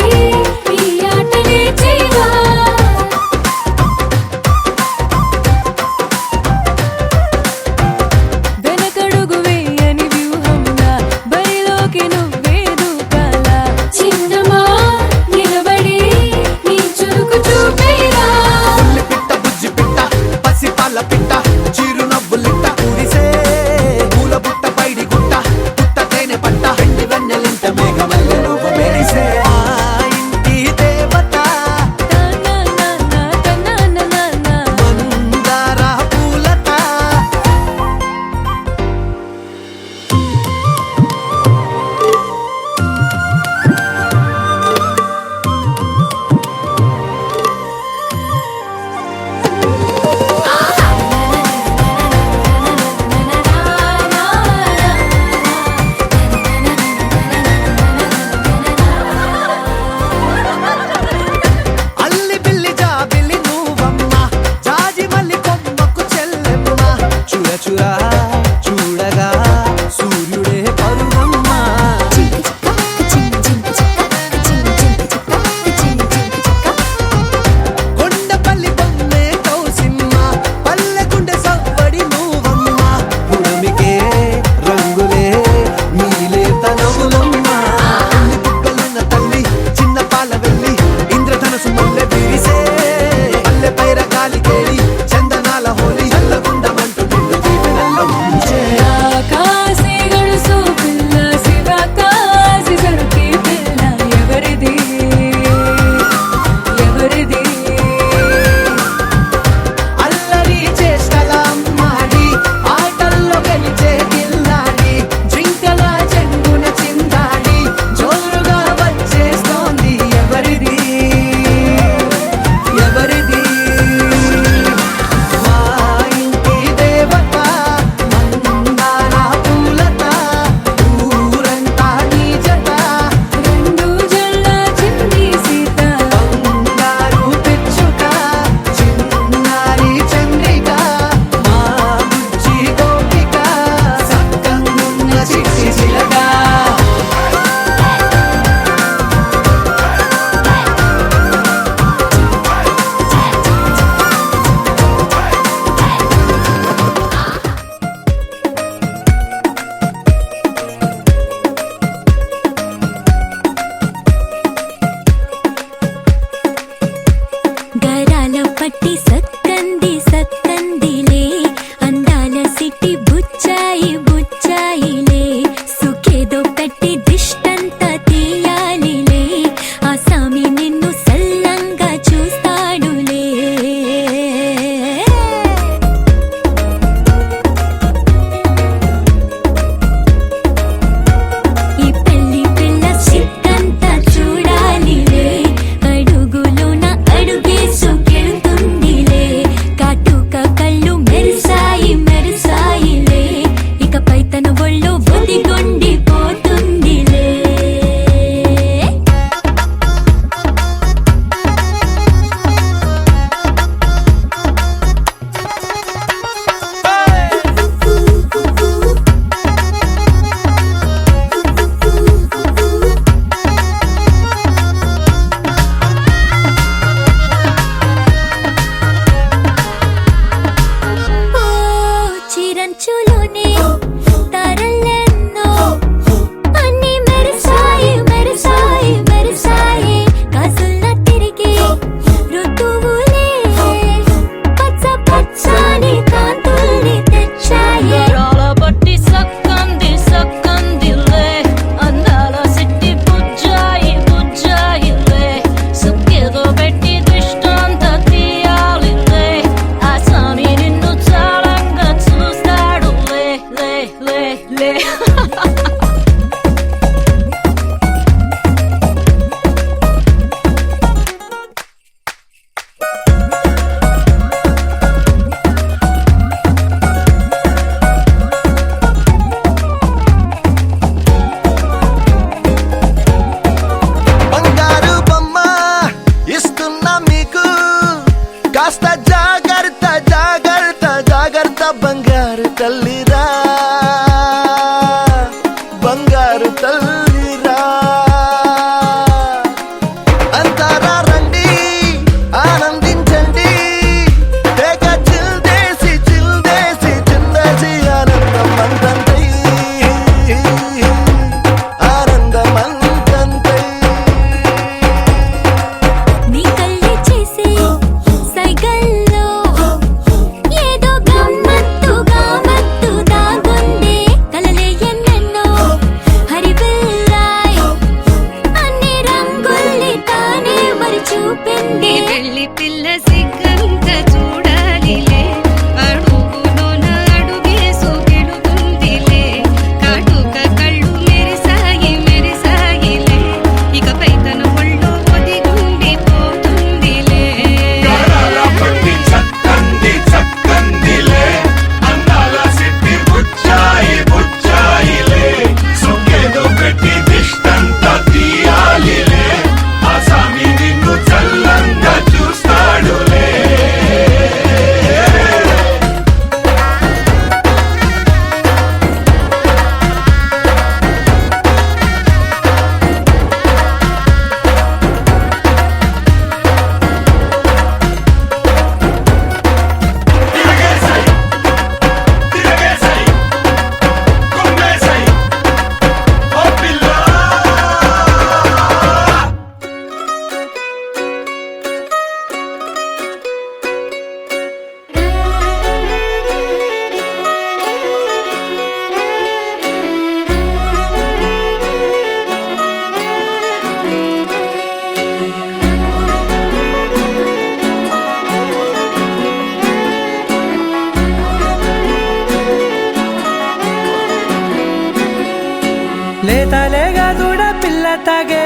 లేతలేగా దూడ పిల్ల తాగే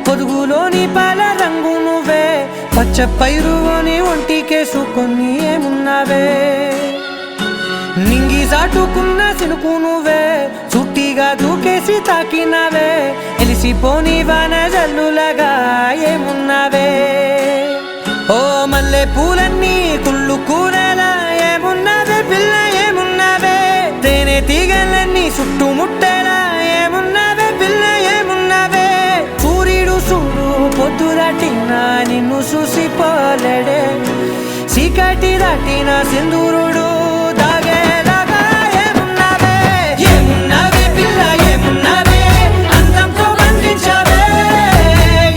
పొదుగులోని పాల రంగు నువ్వే పచ్చ పైరుని ఒంటికేసుకొని ఏమున్నావే నింగి సాటుకున్న సినుకు నువ్వే చుట్టిగా దూకేసి తాకినావే ఎలిసిపోని వాన జల్లులగా ఏమున్నావే ఓ మల్లె పూలన్నీ కుళ్ళు కూరలా ఏమున్నావే పిల్ల ఏమున్నావే తేనె తీగలన్నీ చుట్టుముట్టేలా ఏమున్నావే పిల్ల ఏమున్నావే సూర్యుడు చూడు పొద్దురాటిన నిన్ను చూసిపోలేడే చీకటి దాటిన సింధూరుడు దాగేలాగా ఏమున్నావే ఏమున్నావే పిల్ల ఏమున్నావే అందంతో బంధించావే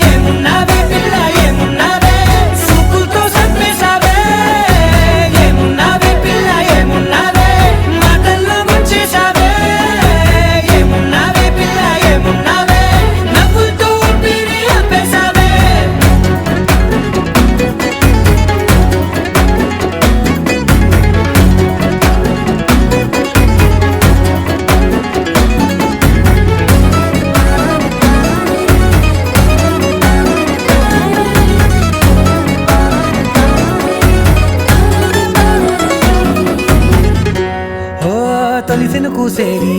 ఏమున్నావే పిల్ల ఏమున్నావే సూపులతో చంపేశావే ఏమున్నావే పిల్ల ఏమున్నావే మాటల్లో ముంచేశావే ఏమున్నావే పిల్ల ఏమున్నావే నవ్వులతో ఊపిరి ఆపేశావే తొలిసిన కూసేరి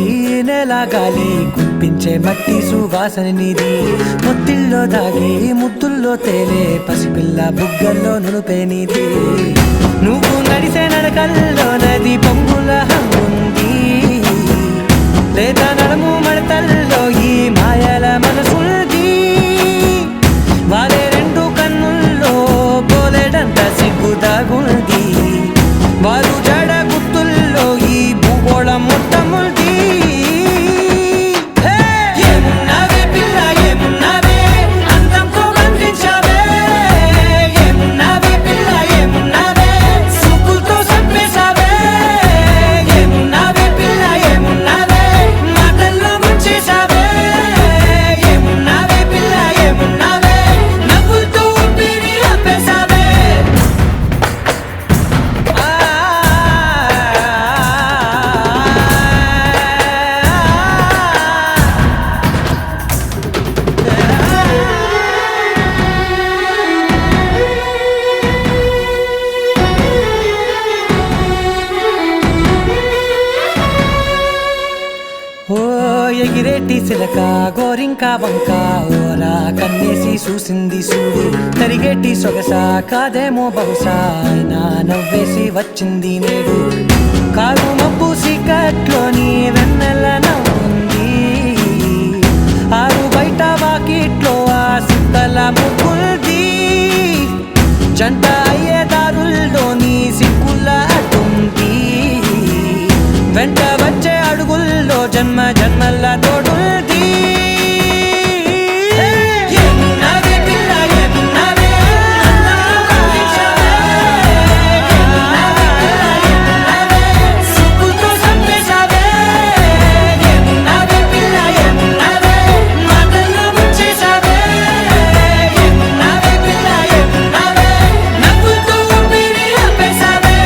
నెల గాలి కుప్పించే మట్టి సువాసన నీది ముత్తిల్లో దాగి ముత్తుల్లో తేలే పసిపిల్ల బుగ్గల్లో నునుపే నీది నువ్వు నడిసే నడకల్లో నది పొంగుల హంగుంది లేదా నడుము మడతల్లో ఈ మాయల మనసుంది వాలే రెండు కన్నుల్లో పోలేడంత సిగ్గు దాగుంది వారు జడ గుర్తుల్లో ఈ భూగోళం మొత్తముంది ఏమున్నావే పిల్ల ఏమున్నావే అందంతో బంధించావే ఏమున్నావే పిల్ల ఏమున్నావే సూపులతో చంపేశావే ఏమున్నావే పిల్ల ఏమున్నావే మాటల్లో ముంచేశావే ఏమున్నావే పిల్ల ఏమున్నావే నవ్వులతో ఊపిరి ఆపేశావే ఓ ఎగిరేటి సిలక గోరింక వంక ఓరా కన్నేసి చూసింది చూడు తరిగేటి సొగస కాదేమో బహుశా అయినా నవ్వేసి వచ్చింది నేడు కారు మబ్బు సీకట్లోని వెన్నెల నవ్వుంది ఆరు బయట వాకిట్లో ఆ సుత్తల ముగ్గుల్ది జంట అయ్యే దారుల్లోని సిగ్గుల అడ్డుంది వెంట వచ్చే అడుగుల్లో జన్మ జన్మల తోడుంది ఏమున్నావే పిల్ల ఏమున్నావే సూపులతో చంపేశావే ఏమున్నావే పిల్ల ఏమున్నావే మాటల్లో ముంచేశావే ఏమున్నావే పిల్ల ఏమున్నావే నవ్వులతో ఊపిరి ఆపేశావే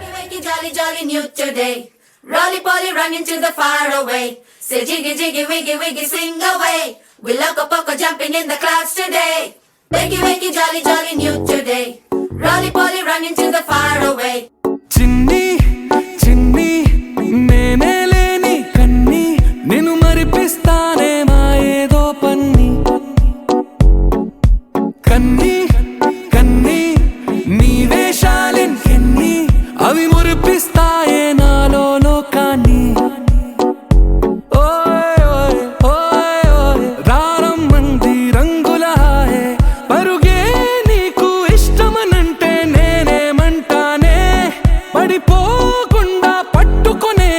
Wakey, jolly, jolly new today. Rolly poly running to the far away. Say jiggy, jiggy, wiggy, wiggy, sing away. We loco poco jumping in the clouds today. Wakey, wakey, jolly, jolly new today. Rolly poly running to the far away. చిన్ని చిన్ని నేనే లేని కన్ని నిన్ను మరిపిస్తానే మా ఏదో పన్ని కన్ని కన్ని నీ వేషాలెన్ని అవి మురిపిస్తాయే నాలో లోకాన్ని ఓయ్ ఓయ్ ఓయ్ ఓయ్ రారమ్మంది రంగుల హాయే పరుగే నీకు ఇష్టమనంటే నేనేమంటానే పడిపోకుండా పట్టుకునే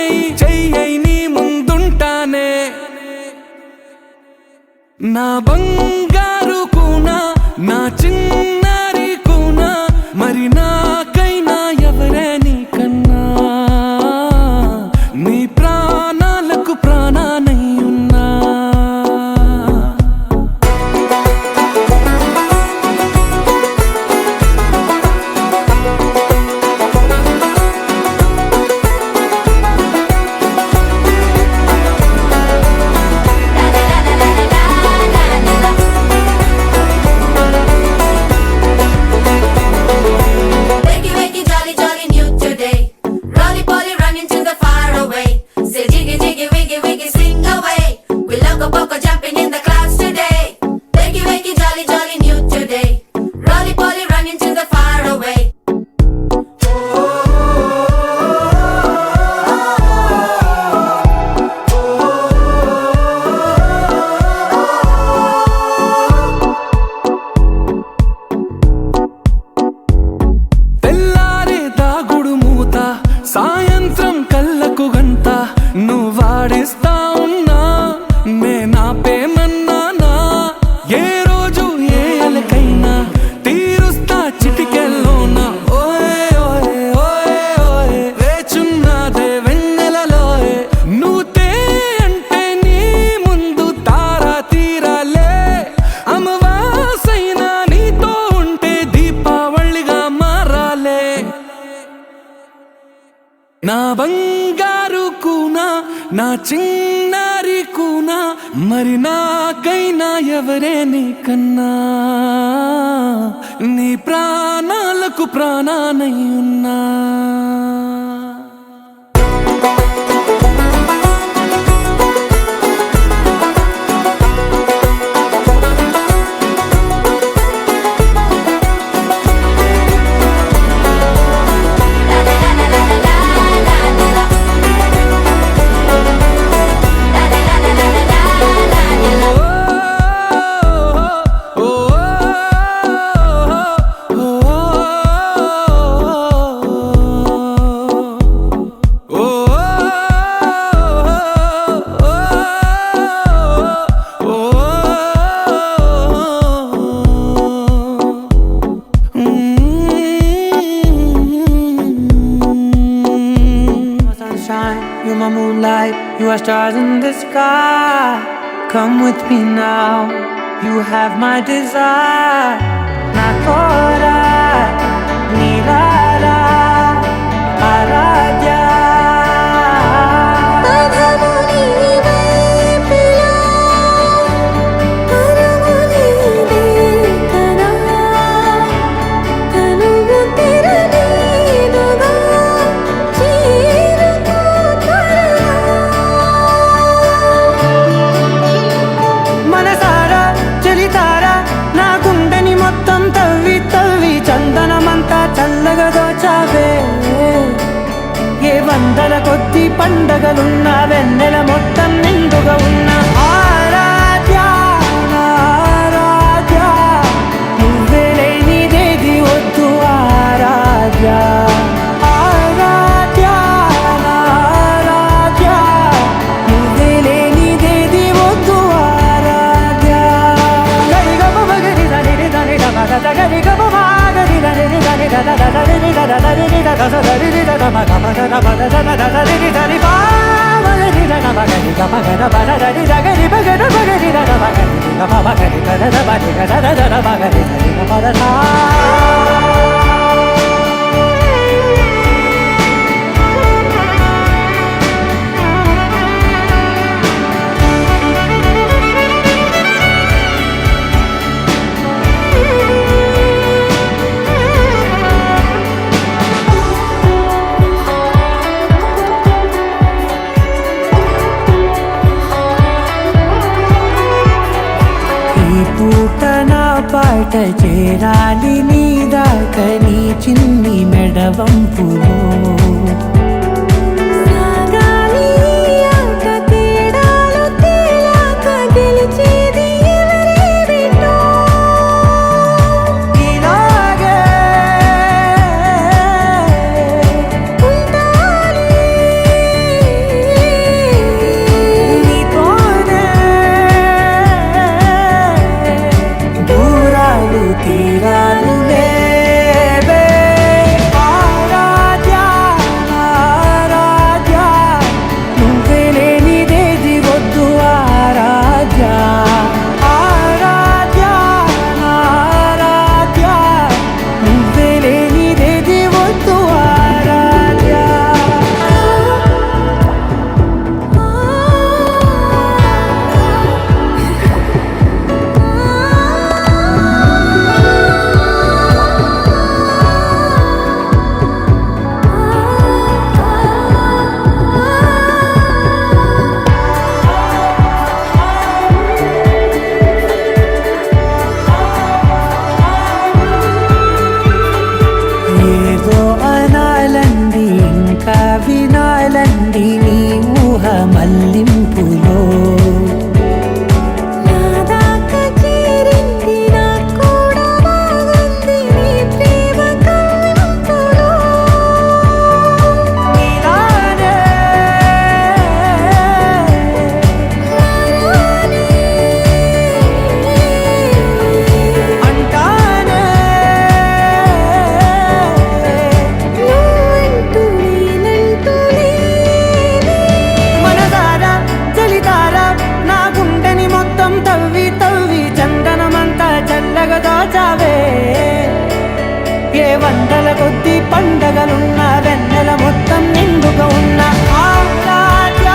చెయ్యై నీ ముందుంటానే నా బంగారు కూనా నా చిన్నారి కూనా మరి నాకైనా ఎవరే నీకన్నా నీ ప్రాణాలకు ప్రాణానై ఉన్నా నా చిన్నారి కూనా మరి నాకైనా ఎవరే నీకన్నా నీ ప్రాణాలకు ప్రాణానై ఉన్నా You're my moonlight, you are stars in the sky. Come with me now, you have my desire. Nakora, Nirara, Aradya. చల్లగా దోచావే ఏ వందల కొద్ది పండగలున్న వెన్నెల మొత్తం నిండుగా ఉన్న ఆరాధ్య ఆరాధ్య నువ్వే లేనిదేది వద్దు ఆరాధ్య ఆరాధ్య ఆరాధ్య నువ్వే లేనిదేది వద్దు ఆరాధ్య గరిగమ మగరి దని దని డమగ గరిగమ పాట చేరాలి నీ దాకా నీ చిన్ని మెడవంపులో వినాలండి నీ ఊహ మల్లింపులో ఏ వందల కొద్ది పండగలున్న వెన్నెల మొత్తం నిండుగా ఉన్న ఆరాధ్య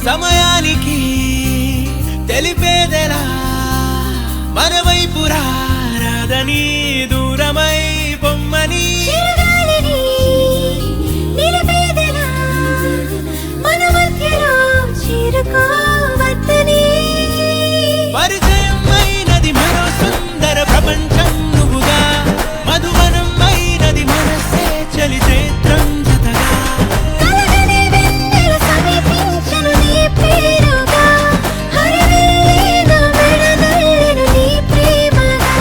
సమయానికి తెలిపేదెలా మన వైపు రాదని దూరమై బొమ్మని చిరగాలిని నిలిపేదెలా మన మధ్యలో చేరుకోవద్దని పరిచయం అయినది మరో సుందర ప్రపంచం నువ్వుగా మధువనం అయినది మనసే చలి చేత్రం జతగా కలగని వెన్నెల సమీపించను నీ పేరుగా హరివేళ మెడదల్లెను నీ ప్రేమగా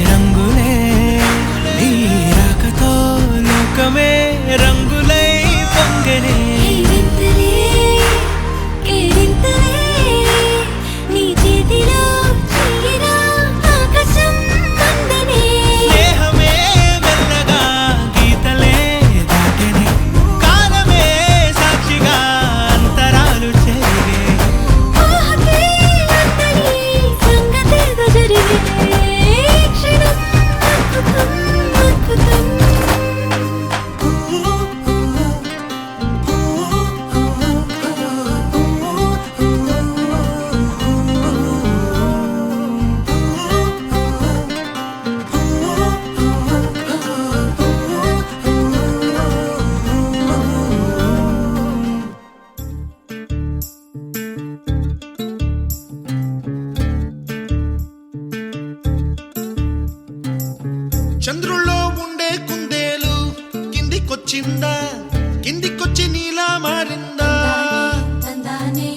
రంగులే నీ రాకతో లోకమే రంగులై పొంగనే కేరింతలే నీ చేతిలో చెయ్యరా ఆకాశం అందనే స్నేహమే మెల్లగా గీతలే దాటెనే కాలమే సాక్షిగా అంతరాలు చెరిగే ఊహకే అందని సంగతేదో జరిగే క్షణం అద్భుతం చంద్రుల్లో ఉండే కుందేలు కిందికొచ్చిందా కిందికొచ్చి నీలా మారిందా తందానే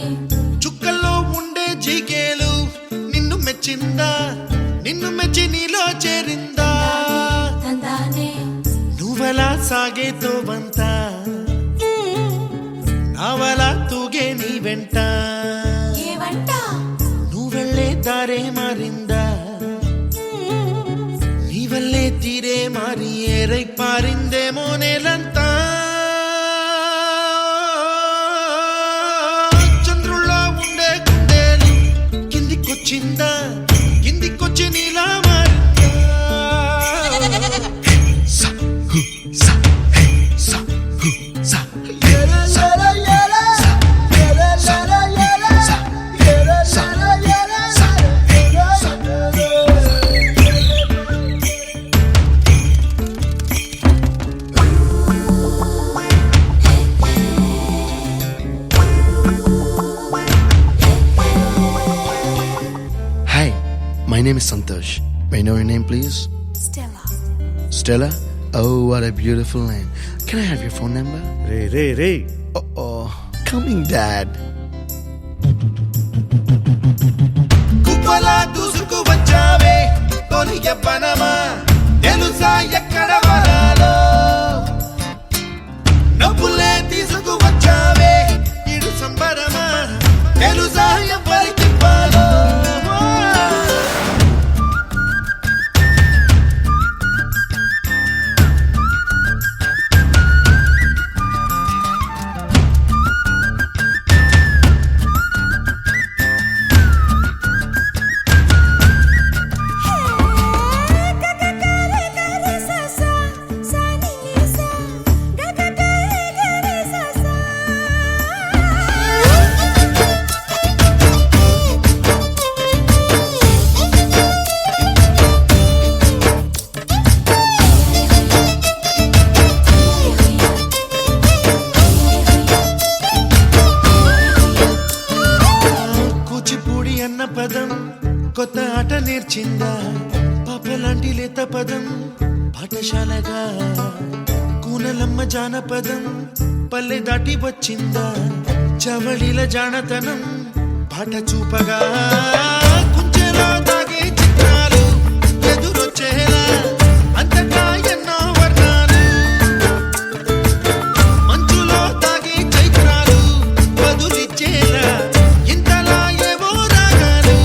చుక్కల్లో ఉండే జీకేలు నిన్ను మెచ్చిందా నిన్ను మెచ్చి నీలో చేరిందా తందానే నువ్వలా సాగే తోవంత నావలా తూగే నీ వెంట ఏవంట నువ్వెళ్ళే దారే మారిందా నీ వల్లే తీరే మారి ఏరై పారిందేమో నేలంతా చంద్రుల్లో ఉండే కుందేలు కిందికొచ్చిందా కిందికొచ్చి నీలా మారిందా సా హు సా హే సా హు సా ఏల ఏల ఏల ఏల ఏల ఏల సా ఏల ఏల ఏల సా Hi, my name is Santosh. May I know your name, please? Stella. Stella? Oh, what a beautiful name. Can I have your phone number? Ray Oh, coming, Dad. కుప్పలా దూసుకు వచ్చావే తొలి యవ్వనమా తెలుసా ఎక్కడ వరాలో నవ్వులే తీసుకు వచ్చావే ఇడు సంబరమా తెలుసా ఎవరికి పాలో కూచిపూడి అన్న పదం కొత్త ఆట నేర్చిందా పాపలాంటి లేత పదం పాఠశాలగా కూనలమ్మ జానపదం పల్లె దాటి వచ్చిందా చవళిల జానతనం పాట చూపగా కుంచెలో దాగే చిత్రాలు ఎదురొచ్చేలా అంతటా ఎన్నో వర్ణాలు మంచులో దాగే చైత్రాలు బదులిచ్చేలా ఇంతలా ఏవో రాగాలు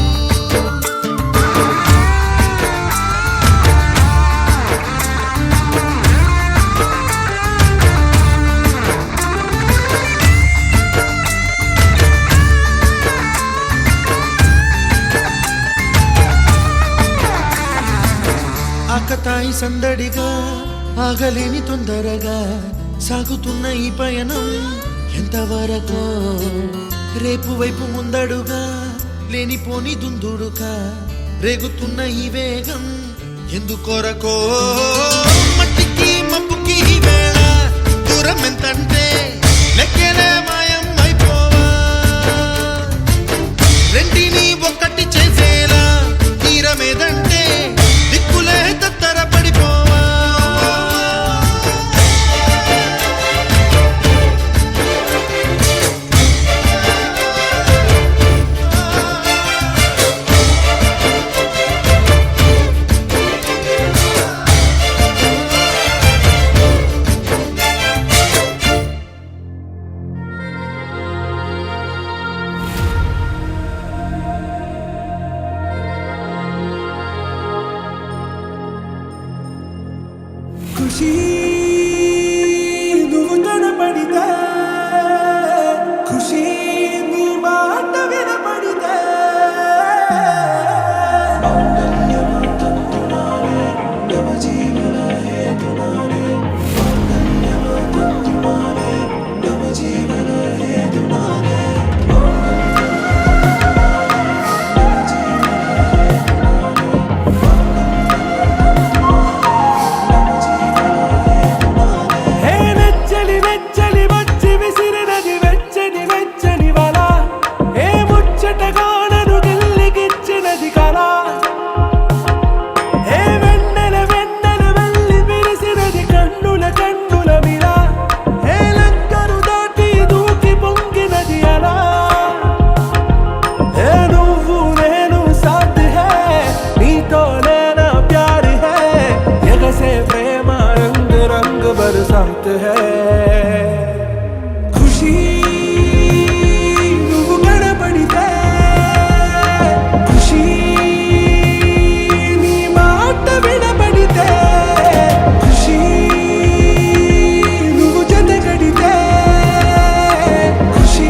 సందడిగా ఆగలేని తొందరగా సాగుతున్న ఈ పయనం ఎంతవరకో రేపు వైపు ముందడుగా లేనిపోని దుందుడుగా రేగుతున్న ఈ వేగం ఎందుకొరకో మట్టికి మబ్బుకి ఈ వేళ దూరం ఎంతంటే లెక్కలే మాయం అయిపోవా రెండిని ఒక్కటి చేసేలా తీరమేదంటే దిక్కులే తత్తర పడిపోవా ఖుషి నువ్వు కనపడితే ఖుషి నీ మాట వినపడితే बरसात है खुशी నువ్వు కనపడితే ఖుషి నీ మాట వినపడితే ఖుషి నువ్వు జతగడితే ఖుషి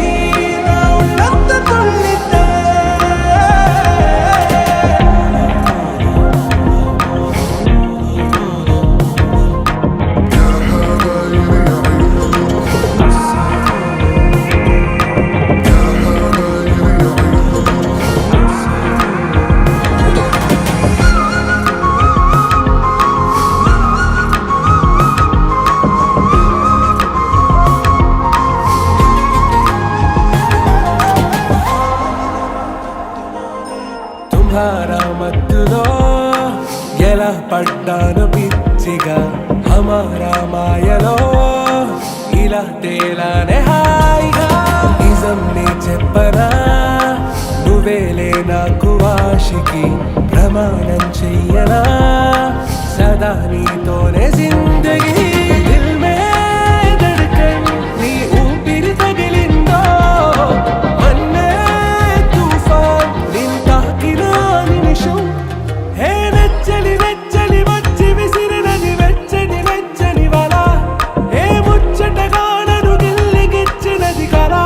నా ఉన్నంత తొల్లితే తుమ్హారా మత్తులో ఎలా పడ్డాను పిచ్చిగా హమారా మాయలో ఇలా తేలానే హాయిగా నిజం నీ చెప్పనా నువ్వేలే నాకు ఆశికి ప్రమాణం చెయ్యనా సదా నీతోనే జిందగీ దిల్ మే ధడ్కన్ నీ ఊపిరి తగిలిందో అన్నే తుఫాన్ నింతాకిన నిమిషం హే నెచ్చలి నెచ్చలి వచ్చి విసిరినది వెచ్చని వెచ్చని వల ఏ ముచ్చటగా నన్ను గిల్లిగిచ్చినది కలా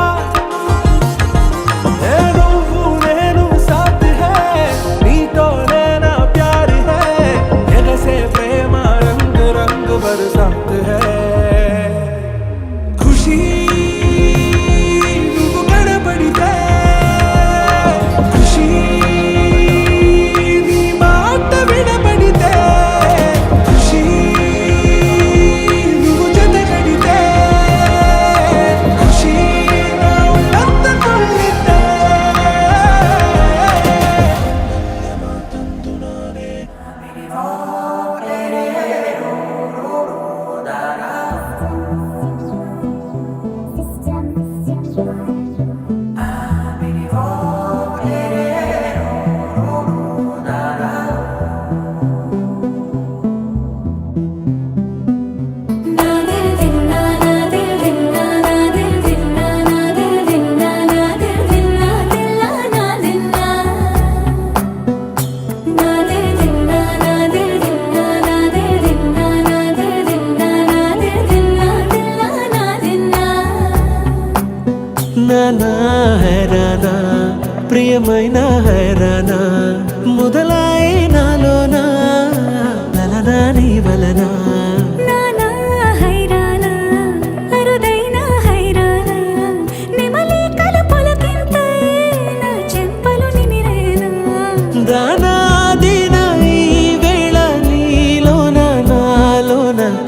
ఏ నువ్వు నేను సాథ్ హై నీతోనే నా ప్యార్ హై ఎగసే ప్రేమ రంగ్ రంగ్ బరసాత్ హై ఖుషి నువ్వు కనపడితే ఖుషి నీ మాట వినపడితే ఖుషి నువ్వు జతగడితే ఖుషి నా ఉన్నంత తొల్లితే నానా హైరానా ప్రియమైన హైరానా మొదలై నాలోనా నలనా నీ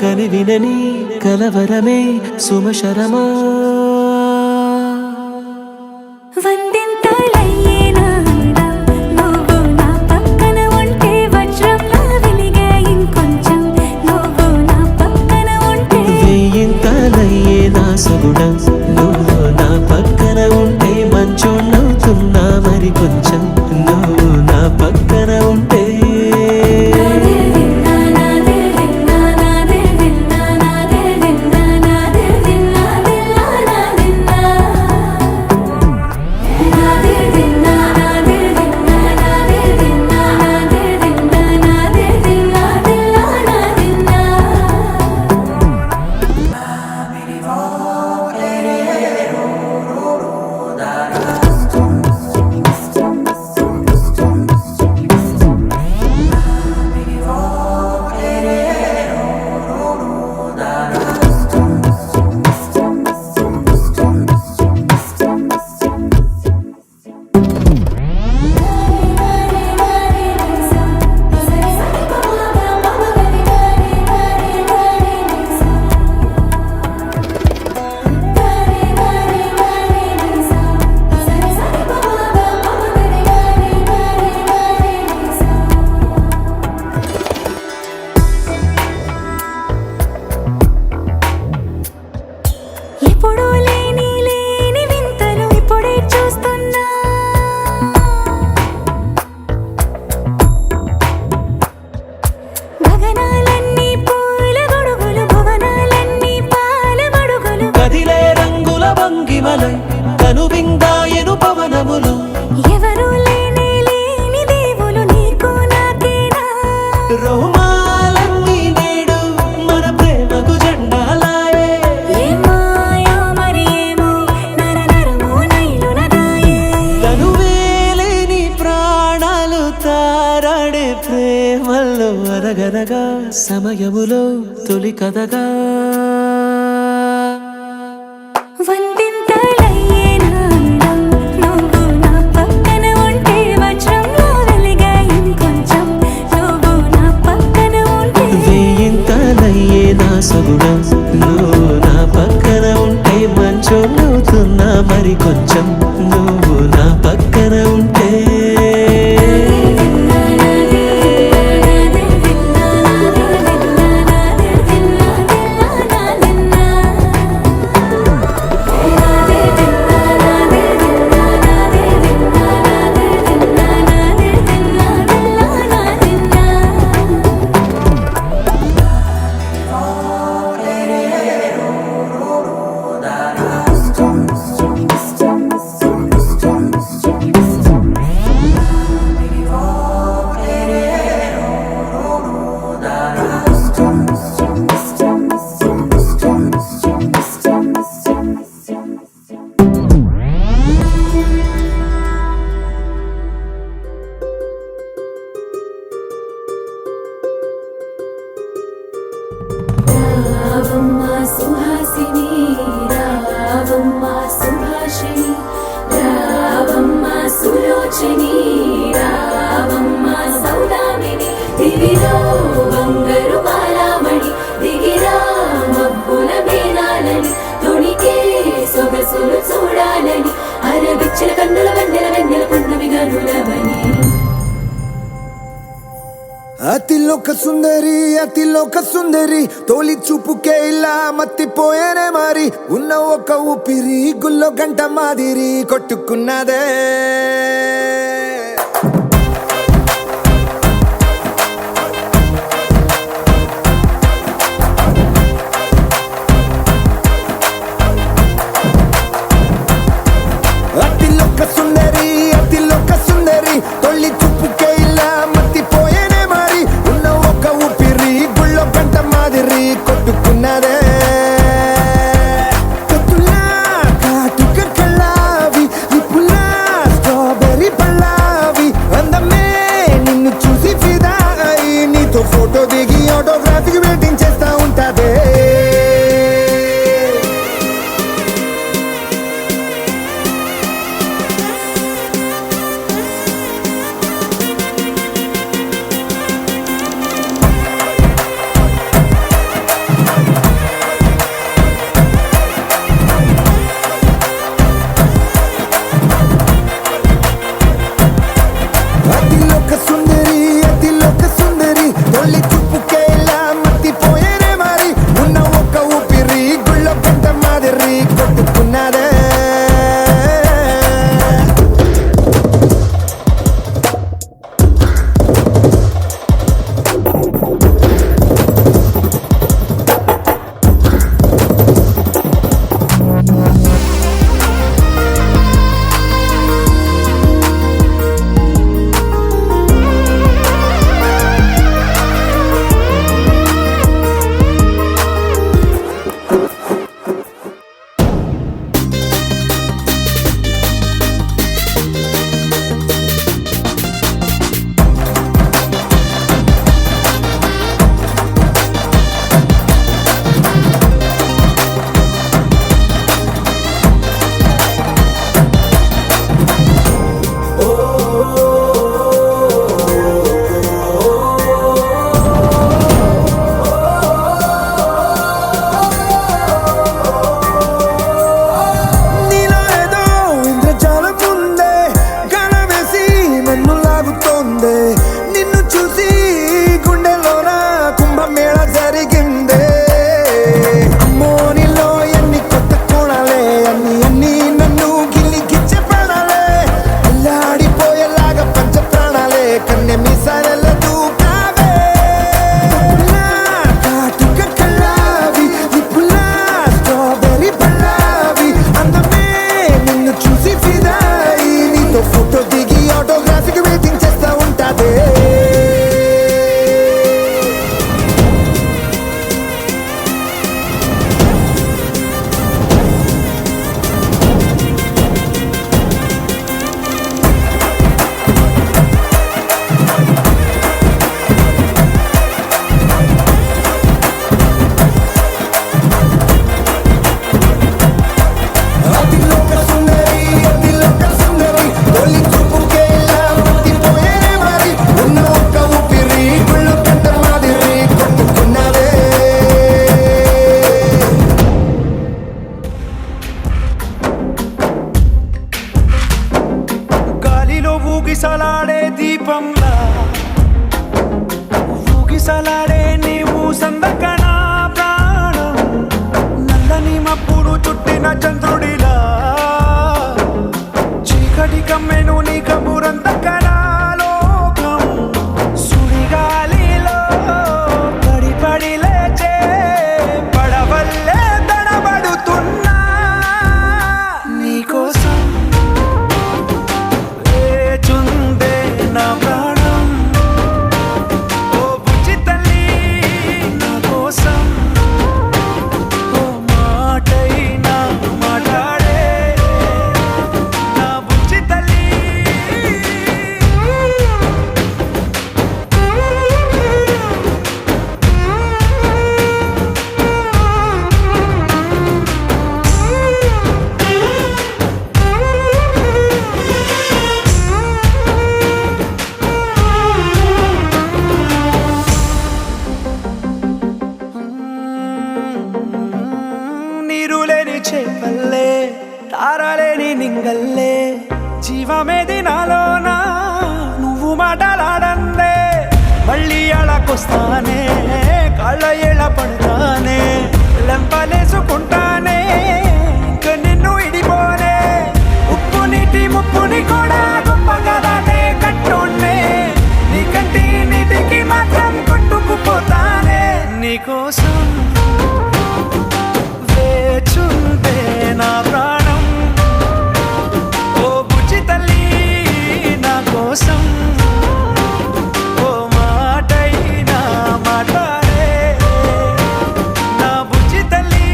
కనివినని కలవరమే సుమశరమా వందింతలయ్యేనాడా నువ్వు నా పక్కన ఉంటే వజ్రంలా వెలిగే ఇంకొంచెం నువ్వు నా పక్కన ఉంటే వేయింతలయ్యే నా సగుణం నువ్వు నా పక్కన ఉంటే మంచోళ్ళవుతున్నా మరి కొంచెం నువ్వు నా పక్కన ఉంటే ఎప్పుడూ లేని లేని వింతలు ఇప్పుడే చూస్తున్నా గగనాలన్నీ పూల గొడుగులు భువనాలన్నీ పాల మడుగులు కదిలే రంగుల భంగిమలై కనువిందాయను పవనములు ఎవరూ లేని లేని దేవులు నీకు నాకేనా రోమాలన్నీ నేడు మన ప్రేమకు జెండాలాయే ఏ మాయో మరి ఏమో నర నరమో నైలున దాయే తనువేలేని ప్రాణాలు తారాడే ప్రేమల్లో అనగనగా సమయములో తొలి కథగా వందింతలయ్యేనాడా నువ్వు నా పక్కన ఉంటే వజ్రంలా వెలిగే ఇంకొంచెం నువ్వు నా పక్కన ఉంటే వేయింతలయ్యే నా సగుణం నువ్వు నా పక్కన ఉంటే మంచోళ్ళవుతున్నా మరి కొంచెం నువ్వు నా పక్కన ఉంటే రావమ్మ సుహాసిని రావమ్మ సుభాషిణి రావమ్మ సులోచని రావమ్మ సౌదామిని దివిలో బంగారు బాలామణి దిగిరా మబ్బుల మేనాలని తొణికే సొగసులు చూడాలని అరవిచ్చిన కన్నుల వెన్నెల వెన్నెల పున్నమి గనులవని అతిలోక సుందరి తోలి చూపుకే ఇలా మత్తిపోయేనే మరి ఉన్న ఒక ఊపిరి గుల్లో గంట మాదిరి కొట్టుకున్నదే అతిలోక సుందరి తొలి చూపుకే ఇలా మత్తిపోయేనే మరి ఉన్న ఒక ఊపిరి గుళ్ళో గంట మాదిరి కొట్టుకున్నదే కత్తులా కాటుక కళ్ళావి ఇప్పులా స్ట్రాబెర్రీ పళ్ళ తారలేని నింగల్లే జీవమేది నాలోనా నువ్వు మాటలాడందే మళ్ళీ అళకొస్తానే కాళ్ళ ఏళ్ళ పడతానే లెంపలేసుకుంటానే ఇంక నిన్ను ఇడిపోనే ఉప్పు నీటి ముప్పుని కూడా గొప్పగా దాటే కట్టోన్నే నీ కంటి నీటికి మాత్రం కొట్టుకుపోతానే నీకోసం వేచుంటే నా ప్రాణం ఓ బుజ్జి తల్లి నా కోసం ఓ మాటైనా మాట్లాడే నా బుజ్జి తల్లి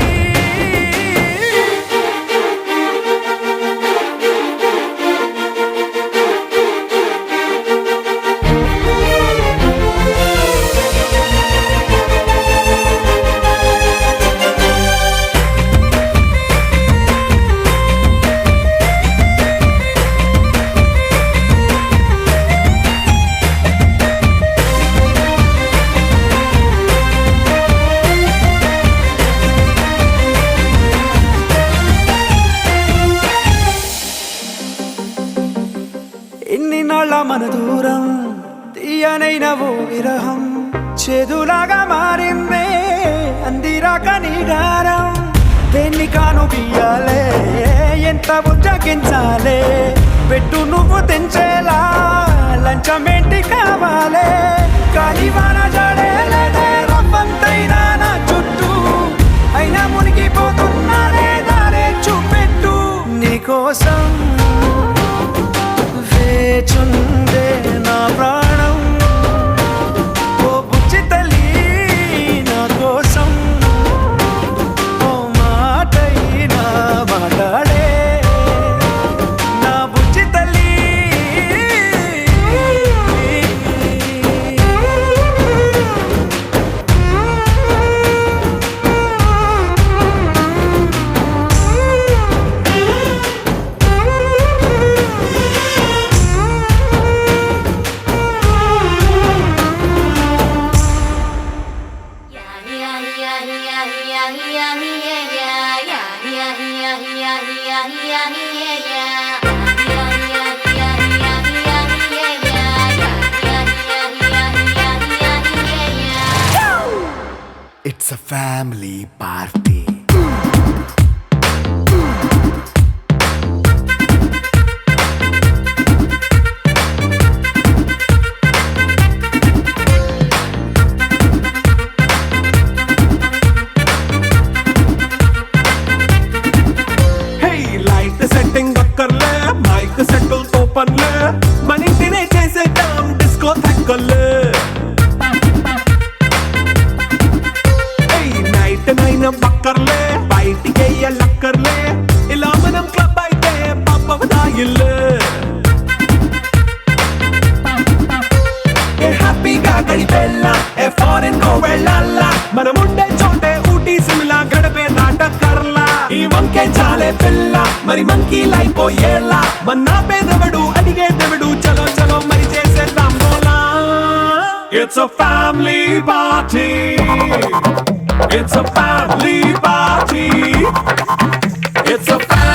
ఎన్ని నాళ్ళ మన దూరం తీయనైన ఓ విరహం చేదులాగా మారిందే అందిరాక నీగారం దేన్ని కాను బియ్యాలే ఎంత ఉజ్జగించాలే పెట్టు నువ్వు తెంచేలా లంచమేంటి కావాలే కాలివాన జడేలేదే రవ్వంతైనా నా చుట్టూ అయినా మునిగిపోతున్నానే దారే చూపెట్టు నీకోసం వేచుందే నా ప్రాణం ఓ బుజ్జి తల్లి నా కోసం ఓ మాటైనా మాట్లాడే నా బుజ్జి తల్లి It's a family party. Hey, light setting అక్కర్లే మైక్ సెట్టుల్ తో పనులే మన ఇంటినే చేసేద్దాం డిస్కో థక్కర్లే నైట్ నైన్ బక్కర్లే బయటికి లక్కర్లే ఇలా మనం క్లబ్ అయితే పబ్బవదాయిల్లే హ్యాపీగా గడిపెల్లా ఏ ఫారెన్ కో వెళ్ళాలా మనం ఉండే చోటే ఊటీ సిమ్లా గడిపే నాటకర్లా ఈ వంకే చాలే పిల్ల మరి మంకీ లైపోయేలా మన్నా పేదవడు అడిగేదవడు చలో చలో మరి చేసేద్దాం బోలా It's a family party. It's a family party. It's a family